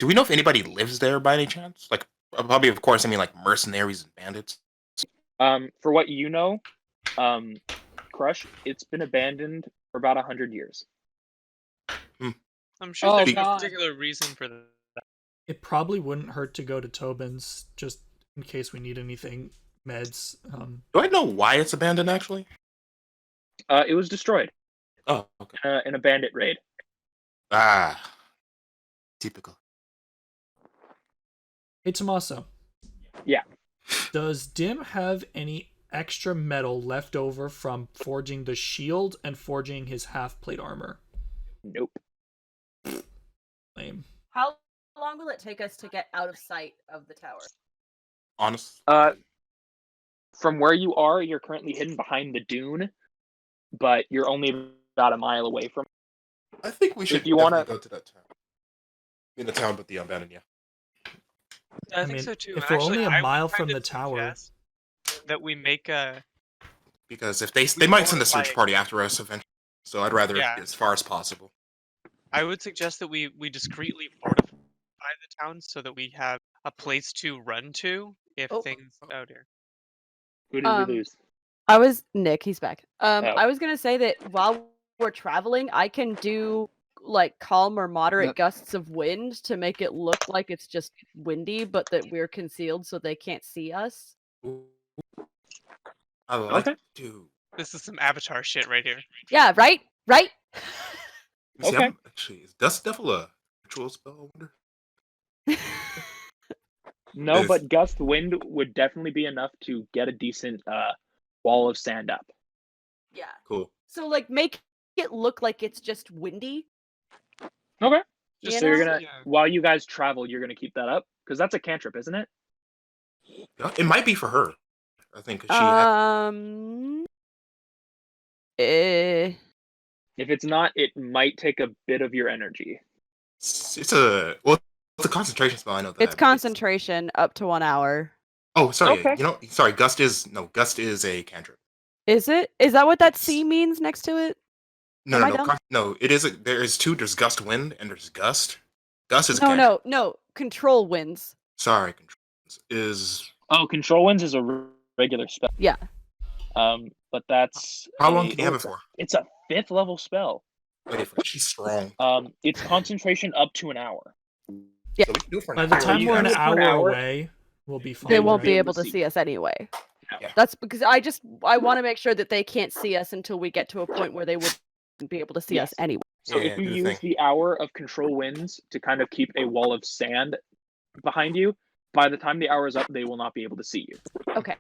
S3: do we know if anybody lives there by any chance? Like, probably, of course, I mean like mercenaries and bandits.
S1: For what you know, Crush, it's been abandoned for about 100 years.
S5: I'm sure
S7: Oh,
S5: there's no
S7: God.
S5: particular reason for that.
S6: It probably wouldn't hurt to go to Tobin's just in case we need anything. Meds.
S3: Do I know why it's abandoned, actually?
S1: It was destroyed
S3: Oh, okay.
S1: in a bandit raid.
S3: Ah. Typical.
S6: Hey, Tommaso.
S1: Yeah.
S6: Does Dimm have any extra metal left over from forging the shield and forging his half-plate armor?
S1: Nope.
S6: Lame.
S4: How long will it take us to get out of sight of the tower?
S3: Honest.
S1: From where you are, you're currently hidden behind the dune, but you're only about a mile away from.
S3: I think we should
S1: If you wanna-
S3: definitely go to that town. In the town, but the abandoned, yeah.
S5: I
S6: I
S5: think
S6: mean,
S5: so too.
S6: if
S5: And
S6: we're
S5: actually,
S6: only a
S5: I would
S6: mile
S5: kind
S6: from
S5: of
S6: the tower-
S5: suggest that we make a.
S3: Because if they might send a search
S5: Like-
S3: party after us eventually. So I'd rather
S5: Yeah.
S3: get as far as possible.
S5: I would suggest that we discreetly fortify the town so that we have a place to run to if
S4: Oh.
S5: things out here.
S1: Who did we lose?
S4: I was Nick. He's back.
S1: Oh.
S4: I was gonna say that while we're traveling, I can do like calm or moderate gusts of wind to make it look like it's just windy, but that we're concealed so they can't see us.
S3: I like
S1: Okay.
S3: to.
S5: This is some Avatar shit right here.
S4: Yeah. Right. Right.
S3: See,
S1: Okay.
S3: actually, is Dust Devil a ritual spell? I wonder?
S1: No,
S3: Is-
S1: but gust wind would definitely be enough to get a decent wall of sand up.
S4: Yeah.
S3: Cool.
S4: So like make it look like it's just windy.
S1: Okay.
S4: You
S1: So you're
S4: know?
S1: gonna,
S5: Yeah.
S1: while you guys travel, you're gonna keep that up because that's a cantrip, isn't it?
S3: Yeah, it might be for her. I think 'cause she had,
S1: If it's not, it might take a bit of your energy.
S3: it's a concentration spell. I know that.
S4: It's concentration up to 1 hour.
S3: Oh, sorry.
S1: Okay.
S3: Sorry. Gust is a cantrip.
S4: Is it? Is that what that
S3: Yes.
S4: C means next to it?
S3: No,
S4: Am
S3: no,
S4: I
S3: no,
S4: dumb?
S3: no. It is. There is two. There's gust wind and there's gust. Gust is a cantrip.
S4: No. Control wins.
S3: Sorry, controls is.
S1: Oh, control winds is a regular spell.
S4: Yeah.
S1: But that's
S3: How long can you have it for?
S1: It's a 5th level spell.
S3: Wait for it. She's strong.
S1: It's concentration up to an hour.
S4: Yeah.
S3: So we can do it for an
S6: By the
S3: hour.
S6: time
S1: you
S6: we're
S1: can
S6: an
S1: do it for an
S6: hour
S1: hour.
S6: away, we'll be fine.
S4: They won't
S6: right?
S4: be able to see us anyway.
S3: Yeah.
S4: That's because I want to make sure that they can't see us until we get to a point where they would be able to see us
S1: Yes.
S4: anyway.
S1: So
S3: Yeah,
S1: if you
S3: do the
S1: use
S3: thing.
S1: the hour of control winds to kind of keep a wall of sand behind you, by the time the hour is up, they will not be able to see you.
S4: Okay.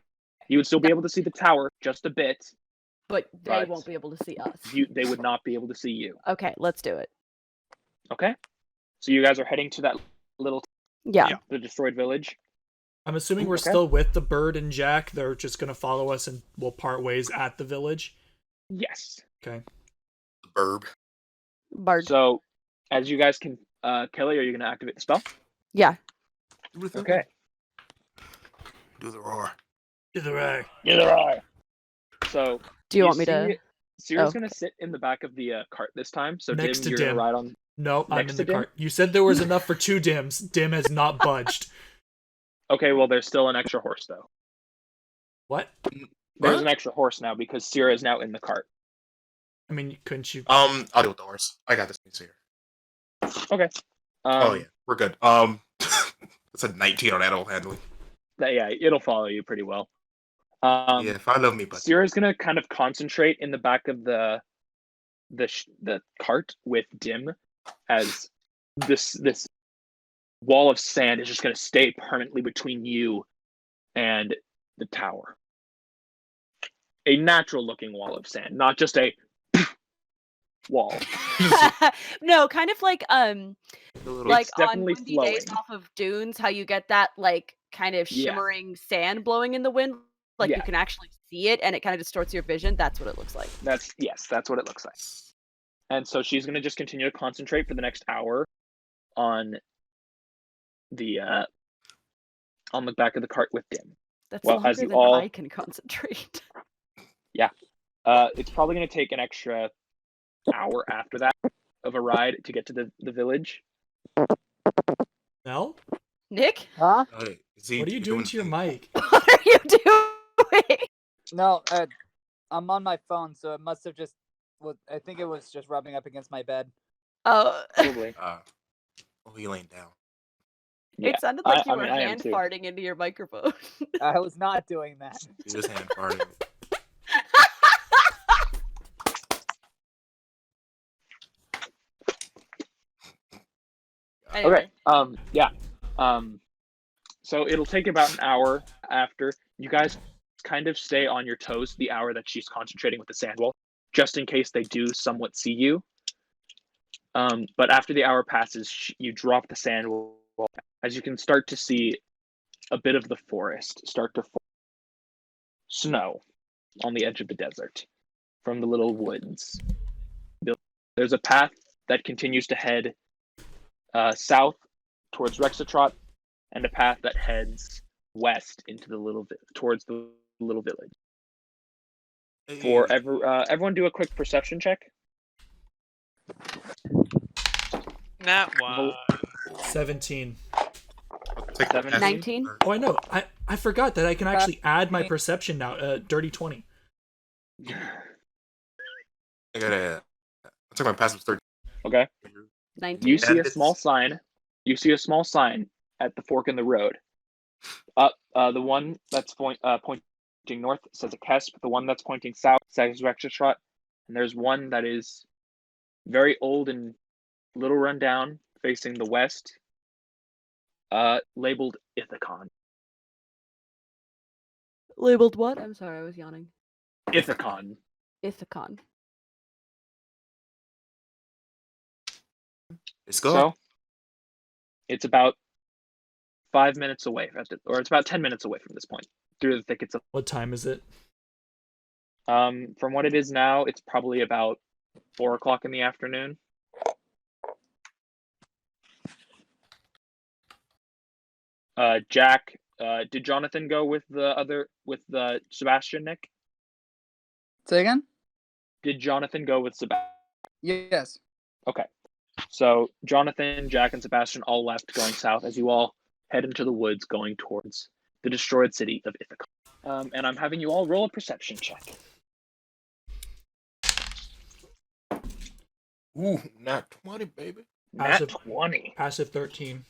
S1: You would still be able to see the tower just a bit.
S4: But they
S1: But
S4: won't be able to see us.
S1: They would not be able to see you.
S4: Okay, let's do it.
S1: Okay? So you guys are heading to that little
S4: Yeah.
S5: Yeah.
S1: the destroyed village.
S6: I'm assuming we're
S1: Okay.
S6: still with the bird and Jack. They're just going to follow us and we'll part ways at the village.
S1: Yes.
S6: Okay.
S3: The burb.
S4: Bard.
S1: So as you guys can Kelly, are you gonna activate the spell?
S4: Yeah.
S3: Do the thing.
S1: Okay.
S3: Do the roar.
S6: To the right.
S1: Neither I. So
S4: Do you want me to?
S1: see Sierra's
S4: Oh,
S1: gonna sit in the back of the cart this time. So
S6: Next
S1: Dim,
S6: to
S1: you're
S6: Dim.
S1: gonna ride on.
S6: No, I'm
S1: Next
S6: in
S1: to
S6: the
S1: Dim?
S6: cart. You said there was enough for 2 Dims. Dim has not budged.
S1: Okay, well there's still an extra horse though.
S6: What?
S1: There's
S3: What?
S1: an extra horse now because Sierra is now in the cart.
S6: I mean, couldn't you?
S3: I'll deal with the horse. I got this piece here.
S1: Okay.
S3: Oh yeah, we're good. That's a 19 on animal handling.
S1: Yeah, it'll follow you pretty well.
S3: Yeah, if I love me, but
S1: Sierra's gonna kind of concentrate in the back of the cart with Dim, as this wall of sand is just gonna stay permanently between you and the tower. A natural looking wall of sand, not just a wall.
S4: no, kind of like
S3: a little.
S4: like
S1: It's
S4: on
S1: definitely
S4: windy days
S1: flowing.
S4: off of dunes, how you get that like kind of
S1: Yeah.
S4: shimmering sand blowing in the wind, like
S1: Yeah.
S4: you can actually see it and it kind of distorts your vision. That's what it looks like.
S1: That's what it looks like. And so she's gonna just continue to concentrate for the next hour on the back of the cart with Dim.
S4: That's
S1: Well,
S4: longer
S1: as you
S4: than
S1: all-
S4: I can concentrate.
S1: It's probably gonna take an extra hour after that of a ride to get to the village.
S6: Mel?
S4: Nick,
S7: Huh?
S3: Hey, is he
S6: What are you doing to your mic?
S4: what are you doing?
S7: No, I'm on my phone, so it must have just. Well, I think it was just rubbing up against my bed.
S4: Oh,
S1: Probably.
S3: He laying down.
S1: Yeah.
S4: it sounded like you
S1: I
S4: were
S1: mean, I am
S4: hand
S1: too.
S4: farting into your microphone.
S7: I was not doing that.
S3: He just hand farting.
S4: Anyway.
S1: Okay. Yeah. So it'll take about an hour after you guys kind of stay on your toes the hour that she's concentrating with the sand wall, just in case they do somewhat see you. But after the hour passes, you drop the sand wall as you can start to see a bit of the forest start to form snow on the edge of the desert from the little woods. There's a path that continues to head south towards Rexatrot, and a path that heads west into the towards the little village. For everyone, do a quick perception check.
S5: Nat one.
S6: 17.
S3: Take the
S4: 19?
S6: Oh, I know. I forgot that I can actually add my perception now. Dirty 20.
S3: I took my passive 13.
S1: Okay.
S4: 19.
S1: You see a
S3: it's-
S1: small sign. You see a small sign at the fork in the road. The one that's pointing north says a Kesp. The one that's pointing south says Rexatrot. And there's one that is very old and little run down, facing the west, labeled Ithacon.
S4: Labeled what? I'm sorry, I was yawning.
S1: Ithacon.
S4: Ithacon.
S3: Let's go.
S1: So it's about 5 minutes away, or it's about 10 minutes away from this point, through the thickets of.
S6: What time is it?
S1: From what it is now, it's probably about 4 o'clock in the afternoon. Jack, did Jonathan go with the Sebastian, Nick?
S7: Say again?
S1: Did Jonathan go with Sebastian?
S7: Yes.
S1: Okay. So Jonathan, Jack, and Sebastian all left going south as you all head into the woods going towards the destroyed city of Ithaca. And I'm having you all roll a perception check.
S3: Ooh, not 20, baby.
S1: Nat
S6: Passive.
S1: 20.
S6: Passive 13.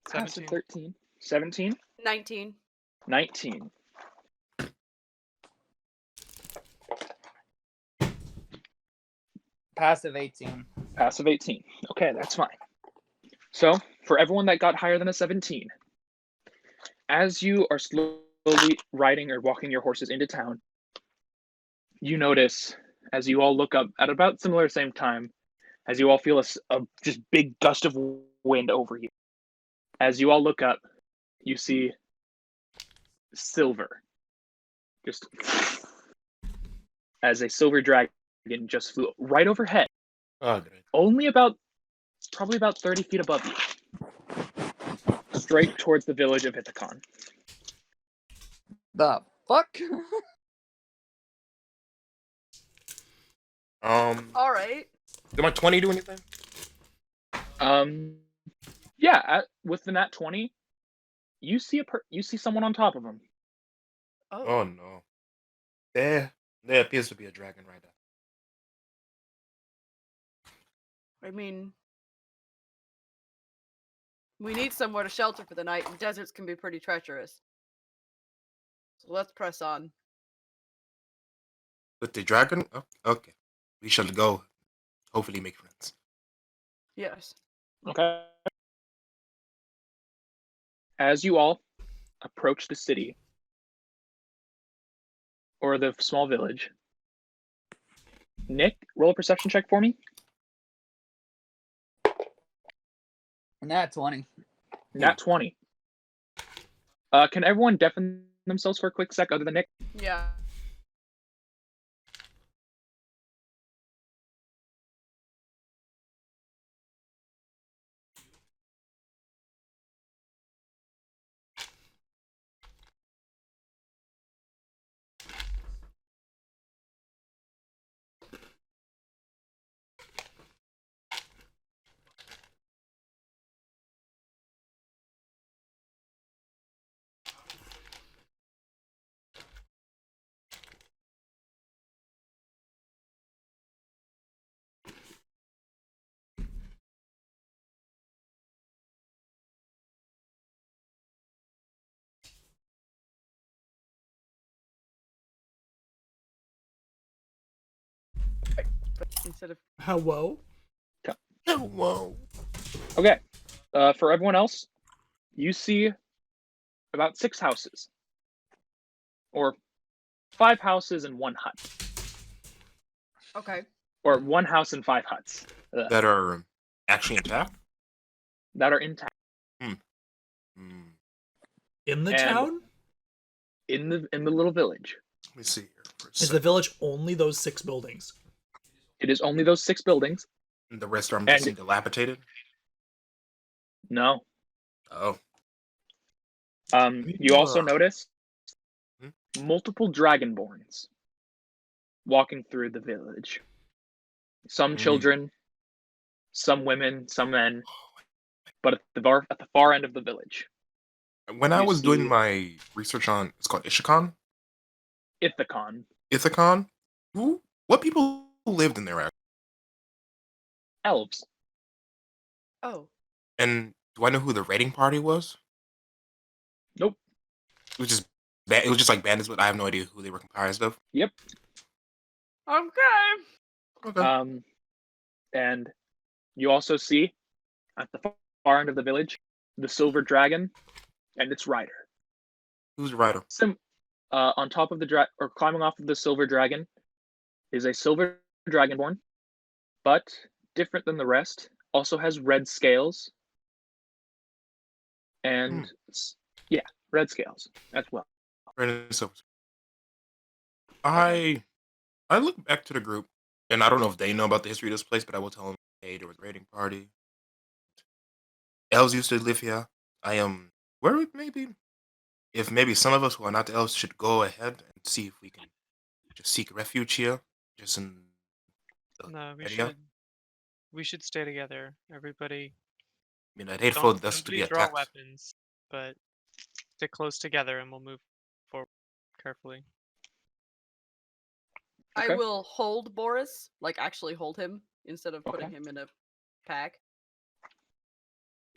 S1: Passive
S5: 17.
S1: 13. 17.
S4: 19.
S1: 19.
S7: Passive 18.
S1: Passive 18. Okay, that's fine. So, for everyone that got higher than a 17, as you are slowly riding or walking your horses into town, you notice, as you all look up at about similar same time, as you all feel a just big gust of wind over you. As you all look up, you see silver. Just as a silver dragon just flew right overhead,
S3: Oh, great.
S1: only probably about 30 feet above you, straight towards the village of Ithacon.
S7: The fuck?
S4: All right.
S3: Did my 20 do anything?
S1: Yeah, with the nat 20, you see someone on top of him.
S3: Oh no. There appears to be a dragon right there.
S4: I mean, we need somewhere to shelter for the night, and deserts can be pretty treacherous. So let's press on.
S3: With the dragon? Oh, okay. We shall go. Hopefully make friends.
S4: Yes.
S1: Okay. As you all approach the city or the small village, Nick, roll a perception check for me.
S7: Nat 20.
S1: Nat 20. Can everyone deafen themselves for a quick sec other than Nick?
S4: Yeah. But instead of
S6: Hello?
S3: Whoa.
S1: Okay. For everyone else, you see about 6 houses. Or 5 houses and 1 hut.
S4: okay.
S1: Or 1 house and 5 huts.
S3: That are actually intact?
S1: That are intact.
S3: Hmm.
S6: In the
S1: And-
S6: town?
S1: In the little village.
S3: Let me see here for a
S6: Is the
S3: second.
S6: village only those 6 buildings?
S1: It is only those 6 buildings.
S3: The rest are, I'm
S1: and-
S3: guessing, dilapidated?
S1: No.
S3: Oh.
S1: You also notice
S3: Hmm?
S1: multiple Dragonborns walking through the village. Some children, some women, some men, but at the far end of the village,
S3: When I
S1: You
S3: was doing
S1: see-
S3: my research on, it's called Ishikon?
S1: Ithacon,
S3: Ithacon? What people lived in there actually?
S1: elves.
S4: Oh.
S3: And do I know who the raiding party was?
S1: Nope.
S3: It was just it was just like bandits, but I have no idea who they were comprised of.
S4: Okay.
S3: Okay.
S1: And you also see at the far end of the village the silver dragon and its rider.
S3: Who's the rider?
S1: On top of or climbing off of the silver dragon is a silver dragonborn, but different than the rest. Also has red scales, and red scales as well.
S3: Brandon Silvers. I look back to the group, and I don't know if they know about the history of this place, but I will tell them, hey, there was a raiding party. Elves used to live here. I am worried if maybe some of us who are not the elves should go ahead and see if we can just seek refuge here, just in
S5: No,
S3: idea?
S5: we should stay together. Everybody,
S3: I mean, I'd hate for
S5: don't
S3: us to be
S5: nobody draw
S3: attacked.
S5: weapons, but stick close together, and we'll move forward carefully.
S4: I
S1: Okay.
S4: will hold Boris, like actually hold him instead of putting
S1: Okay.
S4: him in a pack.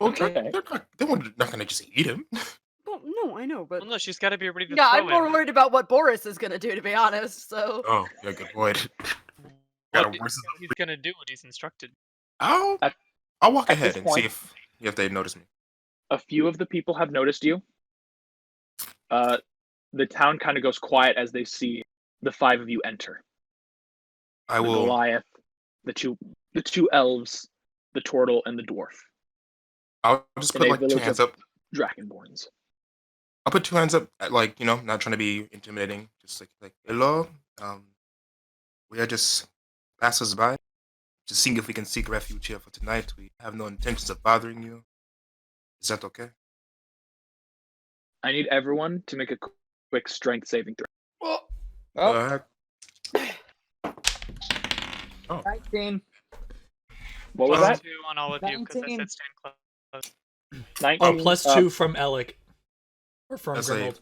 S3: Okay,
S1: Okay.
S3: they're not gonna just eat him.
S4: Well, no, I know, but
S5: Well, no, she's got to be ready to
S4: yeah,
S5: throw
S4: I'm more
S5: him.
S4: worried about what Boris is gonna do, to be honest. So
S3: Oh, yeah, good point.
S5: What
S3: Gotta worse
S5: he's gonna do what he's instructed.
S3: I'll
S1: At-
S3: I'll walk
S1: at
S3: ahead
S1: this
S3: and
S1: point-
S3: see if they notice me.
S1: A few of the people have noticed you. The town kind of goes quiet as they see the 5 of you enter.
S3: I
S1: The
S3: will.
S1: Goliath, the two elves, the turtle, and the dwarf.
S3: I'll just
S1: In
S3: put
S1: a
S3: like 2
S1: village
S3: hands
S1: of
S3: up.
S1: Dragonborns.
S3: I'll put 2 hands up, like not trying to be intimidating. Just like hello. We are just passers by, just seeing if we can seek refuge here for tonight. We have no intentions of bothering you. Is that okay?
S1: I need everyone to make a quick strength saving throw.
S7: Oh,
S3: Oh,
S7: 19.
S1: What was
S5: Plus
S1: that?
S5: 2 on all of you because I
S7: 19.
S5: said stand close.
S1: 19.
S6: plus 2 from Elek. Or from
S3: That's a
S6: Grimuld.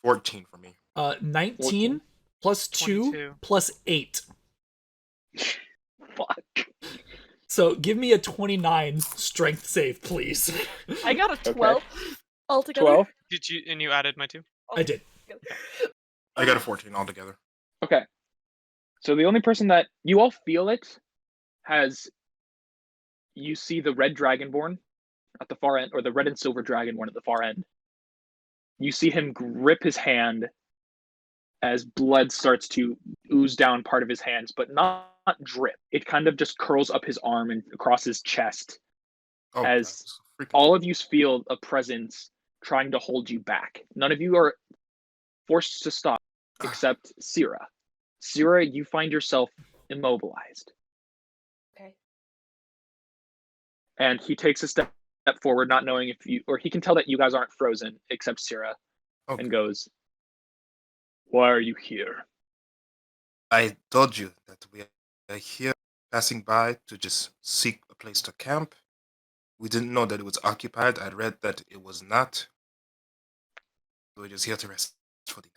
S3: 14 for me.
S6: 19 plus 2
S5: 22.
S6: plus 8.
S1: Fuck.
S6: So give me a 29 strength save, please.
S4: I got a
S1: Okay.
S4: 12 altogether.
S1: 12.
S5: Did you? And you added my 2.
S6: I did.
S3: I got a 14 altogether.
S1: Okay. So the only person that you all feel it you see the red dragonborn at the far end, or the red and silver dragonborn at the far end. You see him grip his hand as blood starts to ooze down part of his hands, but not drip. It kind of just curls up his arm and across his chest.
S3: Oh,
S1: As
S3: God, this freaking-
S1: all of you feel a presence trying to hold you back. None of you are forced to stop, except Syrah. Syrah, you find yourself immobilized.
S4: Okay.
S1: And he takes a step forward, not knowing if you, or he can tell that you guys aren't frozen, except Syrah,
S3: Okay.
S1: and goes, "Why are you here?"
S3: I told you that we are here passing by to just seek a place to camp. We didn't know that it was occupied. I read that it was not. We're just here to rest for the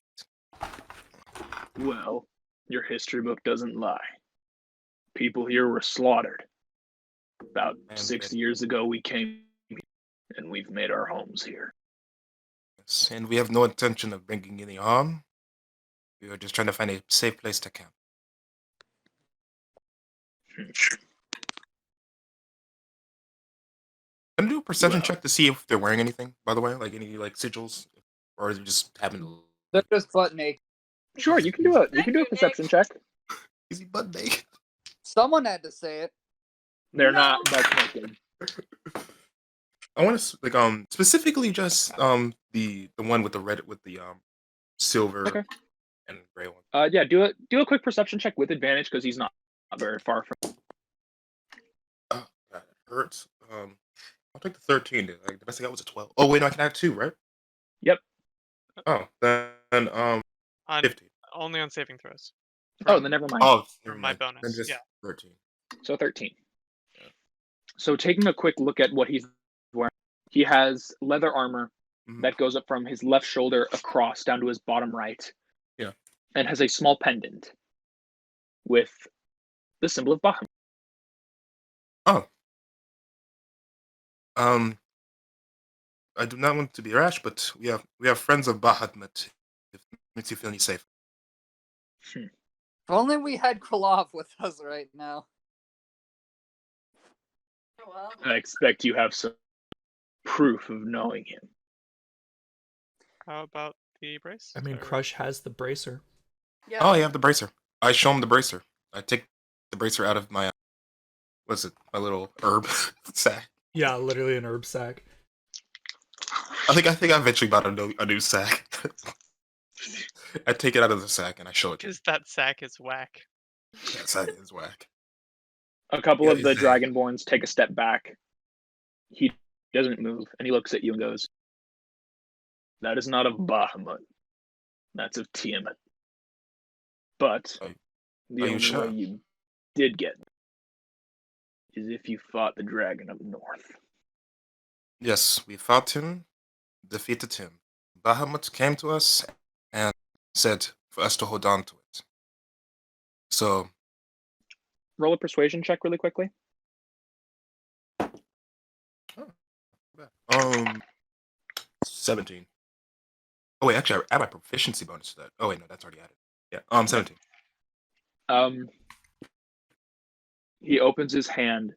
S3: night.
S1: Well, your history book doesn't lie. People here were slaughtered. About
S3: And
S1: 6 years ago, we came here, and we've made our homes here.
S3: Yes, and we have no intention of bringing any harm. We are just trying to find a safe place to camp. Can I do a perception
S1: Well.
S3: check to see if they're wearing anything, by the way? Like any like sigils? Or is it just having
S7: They're just butt naked.
S1: Sure, you can do a perception check.
S3: easy butt naked?
S7: Someone had to say it.
S1: They're
S4: No.
S1: not butt naked.
S3: I want to like specifically just the one with the red with the silver
S1: Okay.
S3: and gray one.
S1: Yeah, do a quick perception check with advantage because he's not very far from.
S3: Oh, that hurts. I'll take the 13. Like the best I got was a 12. Oh wait, no, I can add 2, right?
S1: Yep.
S3: Oh, then
S5: On
S3: 15.
S5: only on saving throws.
S1: Oh, then never mind.
S3: Oh,
S5: for
S3: never
S5: my
S3: mind. Then
S5: bonus,
S3: just
S5: yeah.
S3: 13.
S1: So 13. So taking a quick look at what he's wearing, he has leather armor
S3: Mhm.
S1: that goes up from his left shoulder across down to his bottom right.
S3: Yeah.
S1: And has a small pendant with the symbol of Bahamut.
S3: Oh. I do not want to be rash, but we have friends of Bahamut. If it makes you feel any safe.
S7: If only we had Krolov with us right now.
S4: Well,
S1: I expect you have some proof of knowing him.
S5: How about the brace?
S6: I mean,
S5: Or-
S6: Crush has the bracer.
S4: yeah.
S3: Oh, you have the bracer. I show him the bracer. I take the bracer out of my what's it? My little herb sack.
S6: Yeah, literally an herb sack.
S3: I think I eventually bought a new sack. I take it out of the sack and I show it to him.
S5: Because that sack is whack.
S3: That sack is whack.
S1: A couple
S3: Yeah,
S1: of the
S3: he's-
S1: Dragonborns take a step back. He doesn't move, and he looks at you and goes, "That is not of Bahamut. That's of Tiamat. But
S3: Are
S1: the
S3: you
S1: only
S3: sure?
S1: way you did get is if you fought the dragon up north.
S3: Yes, we fought him, defeated him. Bahamut came to us and said for us to hold on to it. So,
S1: Roll a persuasion check really quickly.
S3: 17. Oh wait, actually, I add my proficiency bonus to that. Oh wait, no, that's already added. Yeah, 17.
S1: He opens his hand.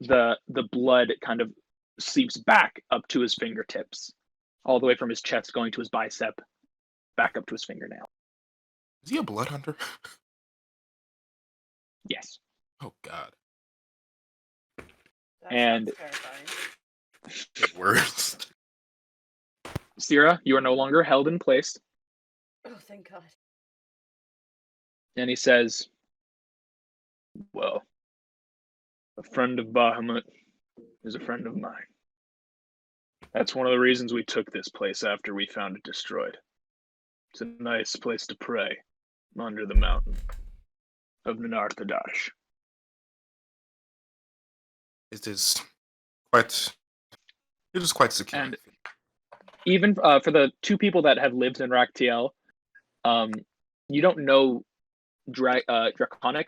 S1: The blood kind of seeps back up to his fingertips, all the way from his chest going to his bicep, back up to his fingernail.
S3: Is he a blood hunter?
S1: Yes.
S3: Oh God.
S4: That
S1: And-
S4: sounds terrifying.
S3: Get worse.
S1: Syrah, you are no longer held in place.
S4: Oh, thank God.
S1: And he says, well, a friend of Bahamut is a friend of mine. That's one of the reasons we took this place after we found it destroyed. It's a nice place to pray under the mountain of Nanarthadash.
S3: It is quite secure.
S1: And even for the two people that have lived in Raktiel, you don't know Draconic,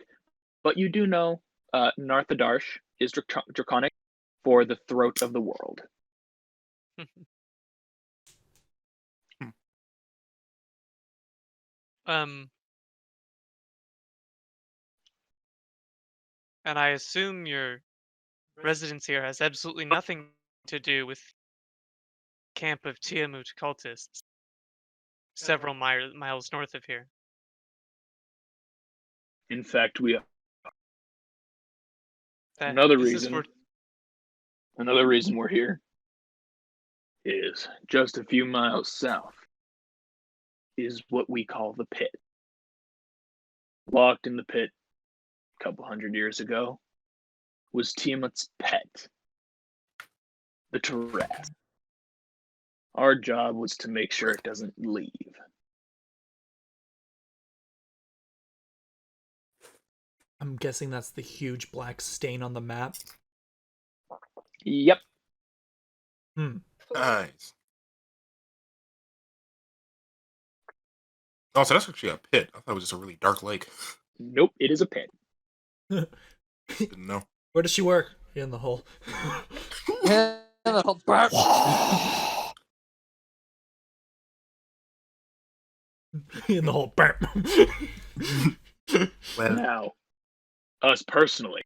S1: but you do know Narthadarsh is Draconic for the throat of the world.
S5: And I assume your residence here has absolutely nothing to do with camp of Tiamut cultists, several miles north of here.
S1: In fact,
S5: That
S1: Another
S5: this is
S1: reason.
S5: for-
S1: another reason we're here is just a few miles south is what we call the pit. Locked in the pit a couple hundred years ago was Tiamut's pet, the Taras. Our job was to make sure it doesn't leave.
S6: I'm guessing that's the huge black stain on the map.
S1: Yep.
S3: Nice. Oh, so that's actually a pit. I thought it was just a really dark lake.
S1: Nope, it is a pit.
S3: Didn't know.
S6: Where does she work? In the hole. In the hole.
S3: Well,
S1: Now, us personally,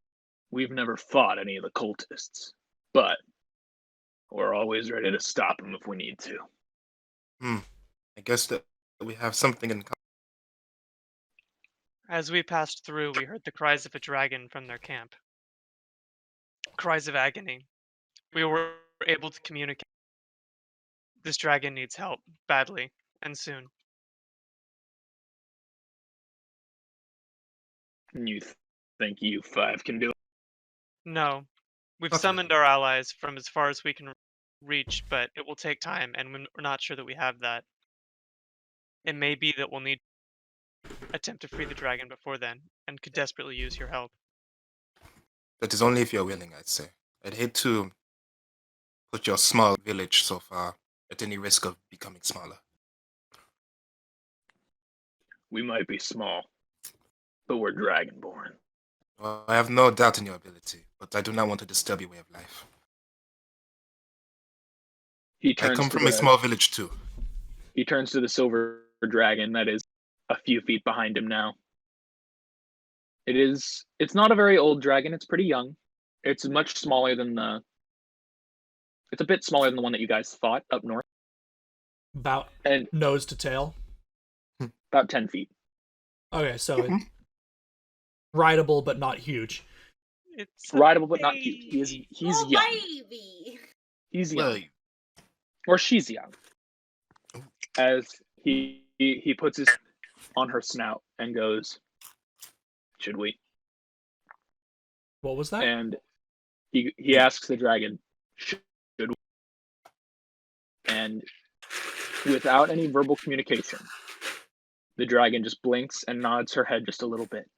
S1: we've never fought any of the cultists, but we're always ready to stop them if we need to.
S3: I guess that we have something in common.
S5: As we passed through, we heard the cries of a dragon from their camp. Cries of agony. We were able to communicate. This dragon needs help, badly, and soon.
S1: You think you five can do it?
S5: No. We've
S3: Okay.
S5: summoned our allies from as far as we can reach, but it will take time, and we're not sure that we have that. It may be that we'll need to attempt to free the dragon before then, and could desperately use your help.
S3: That is only if you're willing, I'd say. I'd hate to put your small village so far at any risk of becoming smaller.
S1: We might be small, but we're Dragonborn.
S3: Well, I have no doubt in your ability, but I do not want to disturb your way of life.
S1: He
S3: I
S1: turns
S3: come
S1: to
S3: from a
S1: the-
S3: small village too.
S1: He turns to the silver dragon that is a few feet behind him now. It's not a very old dragon, it's pretty young. It's much smaller than it's a bit smaller than the one that you guys fought up north,
S6: About
S1: and
S6: nose to tail.
S1: about 10 feet.
S6: Okay, so it's rideable but not huge.
S5: It's
S1: Rideable but not cute. He's
S4: Oh,
S1: young.
S4: baby!
S1: He's young.
S3: Well,
S1: Or she's young. As he puts his on her snout and goes, "Should we?"
S6: What was that?
S1: And he asks the dragon, "Should we?" And without any verbal communication, the dragon just blinks and nods her head just a little bit.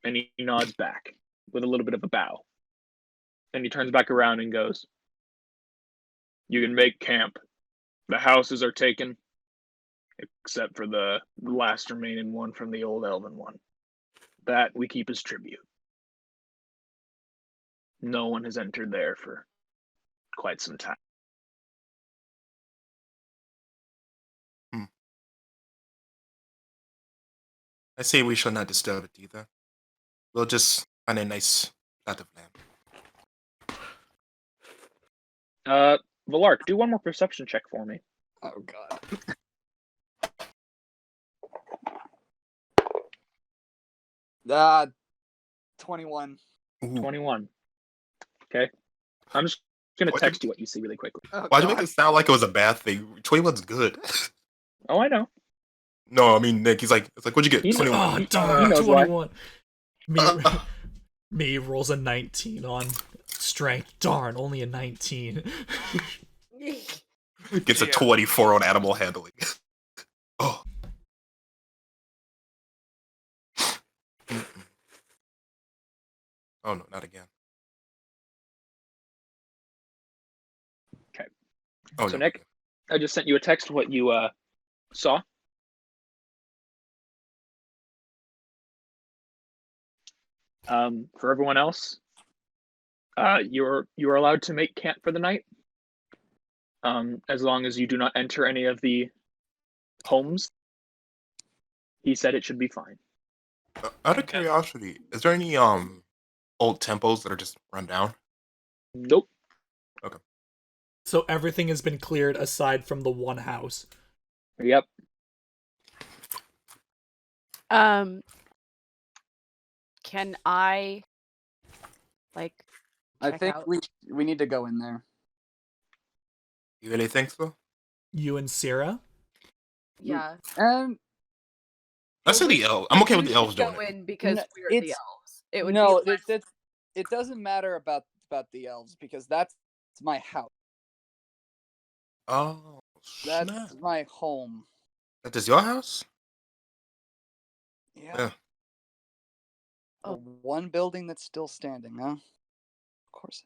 S1: And he nods back with a little bit of a bow. And he turns back around and goes, "You can make camp. The houses are taken, except for the last remaining one from the old elven one. That we keep as tribute. No one has entered there for quite some time."
S3: I say we shall not disturb it either. We'll just find a nice plot of land.
S1: Valark, do one more perception check for me.
S7: Oh god. Uh, 21.
S3: Ooh.
S1: 21. Okay. I'm just going to
S3: Why'd you-
S1: text you what you see really quickly.
S7: Oh,
S3: Why'd you make
S7: God.
S3: it sound like it was a bad thing? 21's good.
S1: Oh, I know.
S3: No, I mean Nick. He's like, it's like, what'd you get?
S1: He's-
S3: 21.
S6: Oh,
S1: he
S6: darn,
S1: knows why.
S6: 21. Me rolls a 19 on strength. Darn, only a 19.
S3: Gets a
S5: Yeah.
S3: 24 on animal handling. Oh. Mm-mm. Oh no, not again.
S1: Okay.
S3: Oh,
S1: So,
S3: no.
S1: Nick, I just sent you a text what you saw. For everyone else, you are allowed to make camp for the night, as long as you do not enter any of the homes. He said it should be fine.
S3: Out of curiosity, is there any old temples that are just run down?
S1: Nope.
S6: So everything has been cleared aside from the one house.
S1: Yep.
S4: Can I like
S7: I
S4: check
S7: think
S4: out?
S7: we need to go in there.
S3: You really think so?
S6: You and Syrah?
S4: Yeah.
S3: I say the elves. I'm okay with the elves
S4: go
S3: doing it.
S4: in because
S7: No,
S4: we're the
S7: it's-
S4: elves. It would
S7: No,
S4: be less-
S7: it doesn't matter about the elves because that's my house.
S3: Oh,
S7: That's
S3: snap.
S7: my home.
S3: That is your house?
S7: Yeah.
S3: Yeah.
S7: The one building that's still standing, huh? Of course